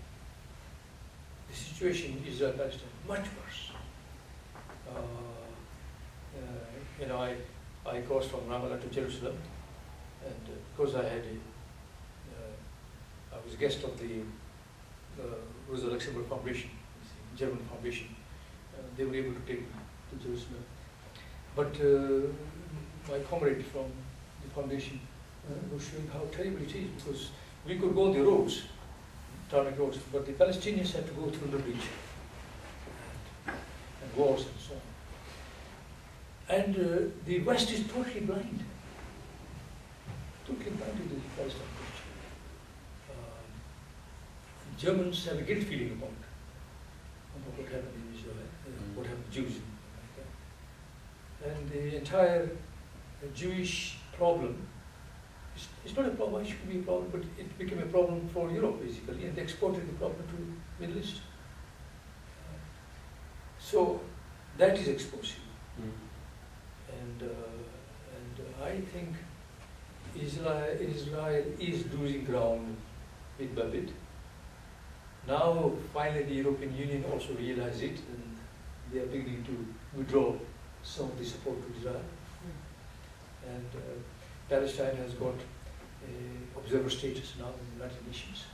The situation in Israel-Palestine much worse. You know, I crossed from Ramallah to Jerusalem, and because I was a guest of the Rosa Luxemburg Foundation, the German foundation, they were able to take me to Jerusalem. But my comrade from the foundation was showing how terrible it is, because we could go on the roads, tarmac roads, but the Palestinians had to go through the bridge and walls and so on. And the West is totally blind. Totally blind to the Palestine question. Germans have a guilt feeling about what happened in Israel, what happened to Jews in America. And the entire Jewish problem, it's not a problem, it should be a problem, but it became a problem for Europe basically, and they exported the problem to Middle East. So that is explosive. And I think Israel is losing ground bit by bit. Now, finally, the European Union also realizes it, and they are beginning to withdraw some of the support to Israel. And Palestine has got observer status now in the United Nations.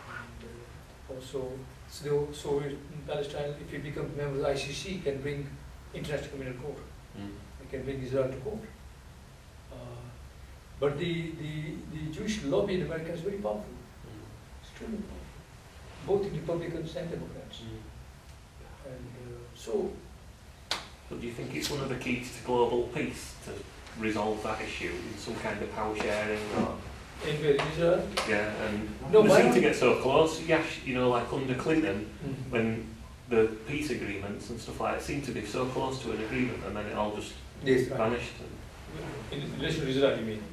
And also, so in Palestine, if you become a member of the ICC, can bring International Criminal Court. They can bring Israel to court. But the Jewish lobby in America is very powerful. Extremely powerful. Both in Republicans and Democrats. And so do you think it's one of the keys to global peace to resolve that issue in some kind of power sharing? Or? In Israel? Yeah, and no, they seem to get so close. Yash, you know, like under Clinton, when the peace agreements and stuff like that seemed to be so close to an agreement, and then it all just vanished. In relation to Israel, you mean?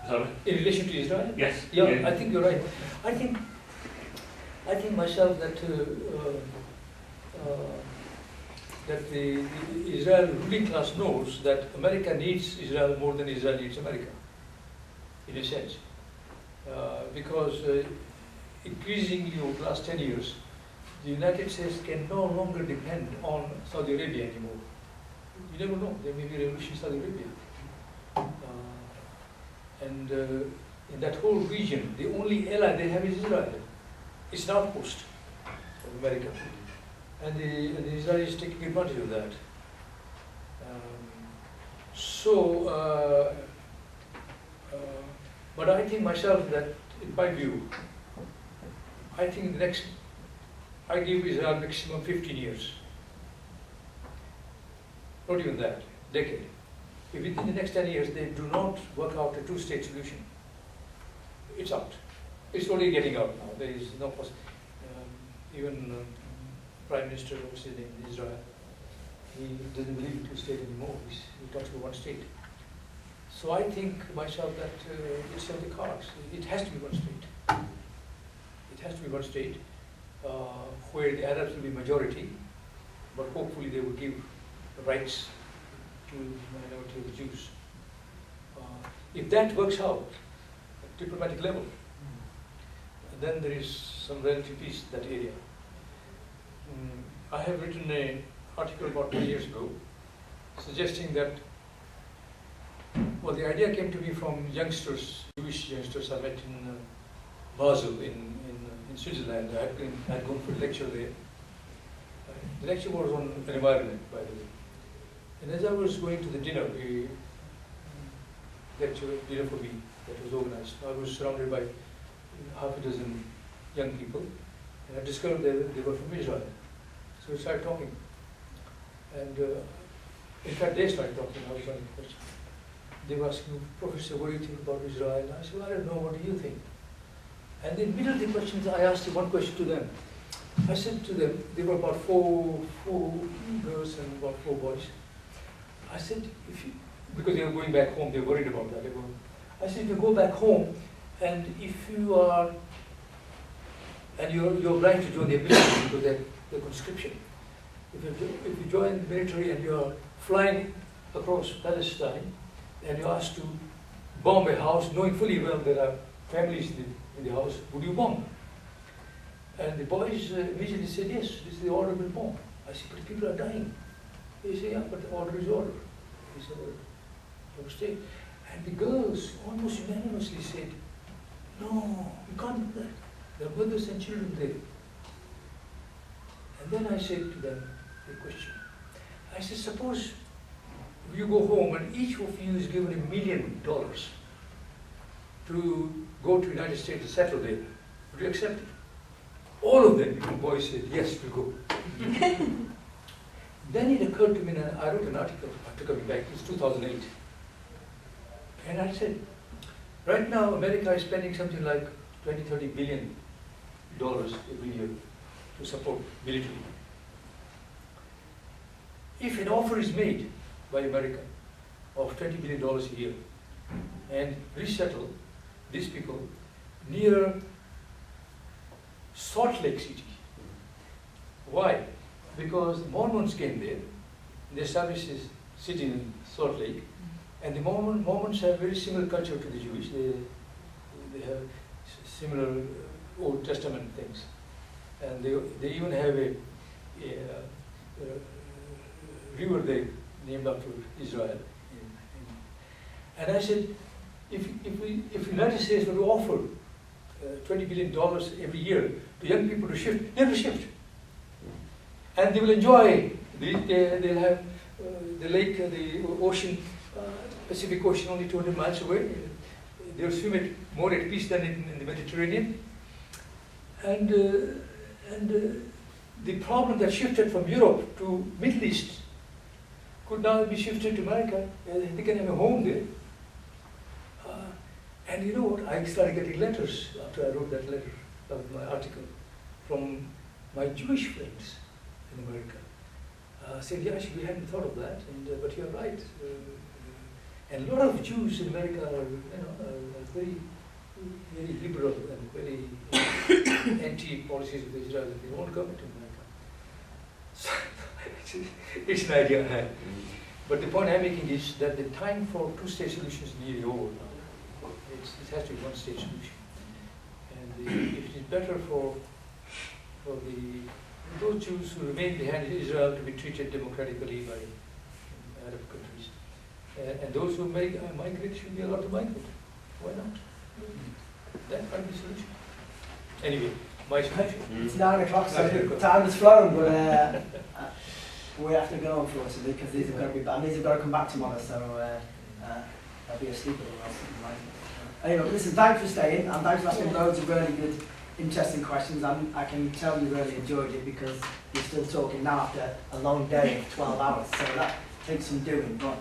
Sorry? In relation to Israel? Yes. Yeah, I think you're right. I think I think myself that that the Israel ruling class knows that America needs Israel more than Israel needs America, in a sense. Because increasingly over the last 10 years, the United States can no longer depend on Saudi Arabia anymore. You never know, there may be a revolution in Saudi Arabia. In that whole region, the only ally they have is Israel. It's an outpost of America. And the Israelis is taking advantage of that. But I think myself that, in my view, I think I give Israel maximum 15 years. Not even that, decade. If within the next 10 years they do not work out a two-state solution, it's out. It's only getting out now. There is no possibility. Even Prime Minister of Israel, he doesn't believe in two-state anymore. He talks about one state. So I think myself that it's on the cards. It has to be one state. It has to be one state where the Arabs will be majority, but hopefully they will give rights to the minority of the Jews. If that works out at diplomatic level, then there is some relative peace in that area. I have written an article about 2 years ago suggesting that, well, the idea came to me from youngsters, Jewish youngsters I met in Basel in Switzerland. I had gone for a lecture there. The lecture was on environment, by the way. And as I was going to the dinner, a lecture dinner for me that was organized, I was surrounded by half a dozen young people, and I discovered they were from Israel. So we started talking. And in fact, they started talking. I was asking questions. They were asking me, Professor, what do you think about Israel? And I said, well, I don't know, what do you think? And in the middle of the questions, I asked one question to them. I said to them, there were about four girls and about 4 boys. I said, because they were going back home, they were worried about that. I said, if you go back home, and if you are, and you're obliged to join the military because they're conscription. If you join the military and you're flying across Palestine, and you're asked to bomb a house, knowing fully well there are families in the house, would you bomb? And the boys immediately said, yes, this is the order will bomb. I said, but people are dying. They say, yeah, but the order is order. He said, well, stay. And the girls almost unanimously said, no, you can't do that. There are mothers and children there. And then I said to them the question. I said, suppose you go home and each of you is given $1 million to go to the United States to settle there. Would you accept it? All of them, the boys said, yes, we'll go. Then it occurred to me, and I wrote an article after coming back, it was 2008. And I said, right now America is spending something like $20–30 billion every year to support military. If an offer is made by America of $20 billion a year and resettle these people near Salt Lake City. Why? Because the Mormons came there, they established a city in Salt Lake, and the Mormons have very similar culture to the Jewish. They have similar Old Testament things, and they even have a river there named after Israel. And I said, if the United States were to offer $20 billion every year to young people to shift, they will shift. And they will enjoy, they'll have the lake, the ocean, Pacific Ocean only 200 miles away. They'll swim it more at peace than in the Mediterranean. And the problem that shifted from Europe to Middle East could now be shifted to America. They can have a home there. And you know what? I started getting letters after I wrote that letter of my article from my Jewish friends in America. Said, Yash, we hadn't thought of that, but you're right. And a lot of Jews in America are, are very very liberal and very anti-policies of Israel that they won't come to America. So it's an idea I had. But the point I'm making is that the time for two-state solutions is nearly over now. It has to be one-state solution. And if it is better for those Jews who remain behind Israel to be treated democratically by Arab countries, and those who migrate should be allowed to migrate. Why not? That might be the solution. Anyway, my solution. It's 9 o'clock, so time has flown, but we have to go, unfortunately, because these have got to be, and these have got to come back tomorrow, so I'll be asleep otherwise. Anyway, listen, thanks for staying, and thanks for asking loads of really good, interesting questions. I can tell you really enjoyed it, because you're still talking now after a long day of 12 hours, so that takes some doing. But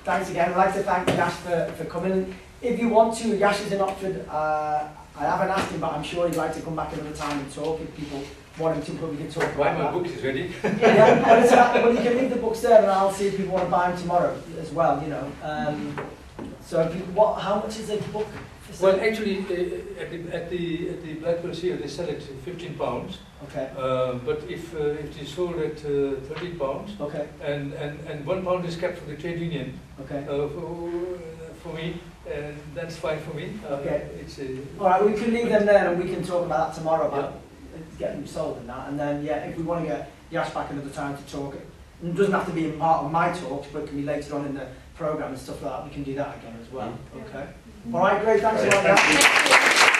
thanks again. I'd like to thank Yash for coming. If you want to, Yash is in Oxford. I haven't asked him, but I'm sure he'd like to come back another time and talk. If people want him to, but we can talk about Why my that. book is ready. Yeah, well, you can leave the books there, and I'll see if people want to buy them tomorrow as well. You know. So, if you, how much is a book? Well, actually, at the Blackpool Seal, they sell it £15. Okay. But if it is sold at £13, okay, and £1 is kept for the trade union, okay, for me, and that's fine for me. Okay. It's all right. We can leave them there, and we can talk about that tomorrow about getting them sold and that. And then, yeah, if we want to get Yash back another time to talk, it doesn't have to be in part of my talks, but it can be later on in the programme and stuff like that. We can do that again as well. Okay. All right, great. Thanks a lot.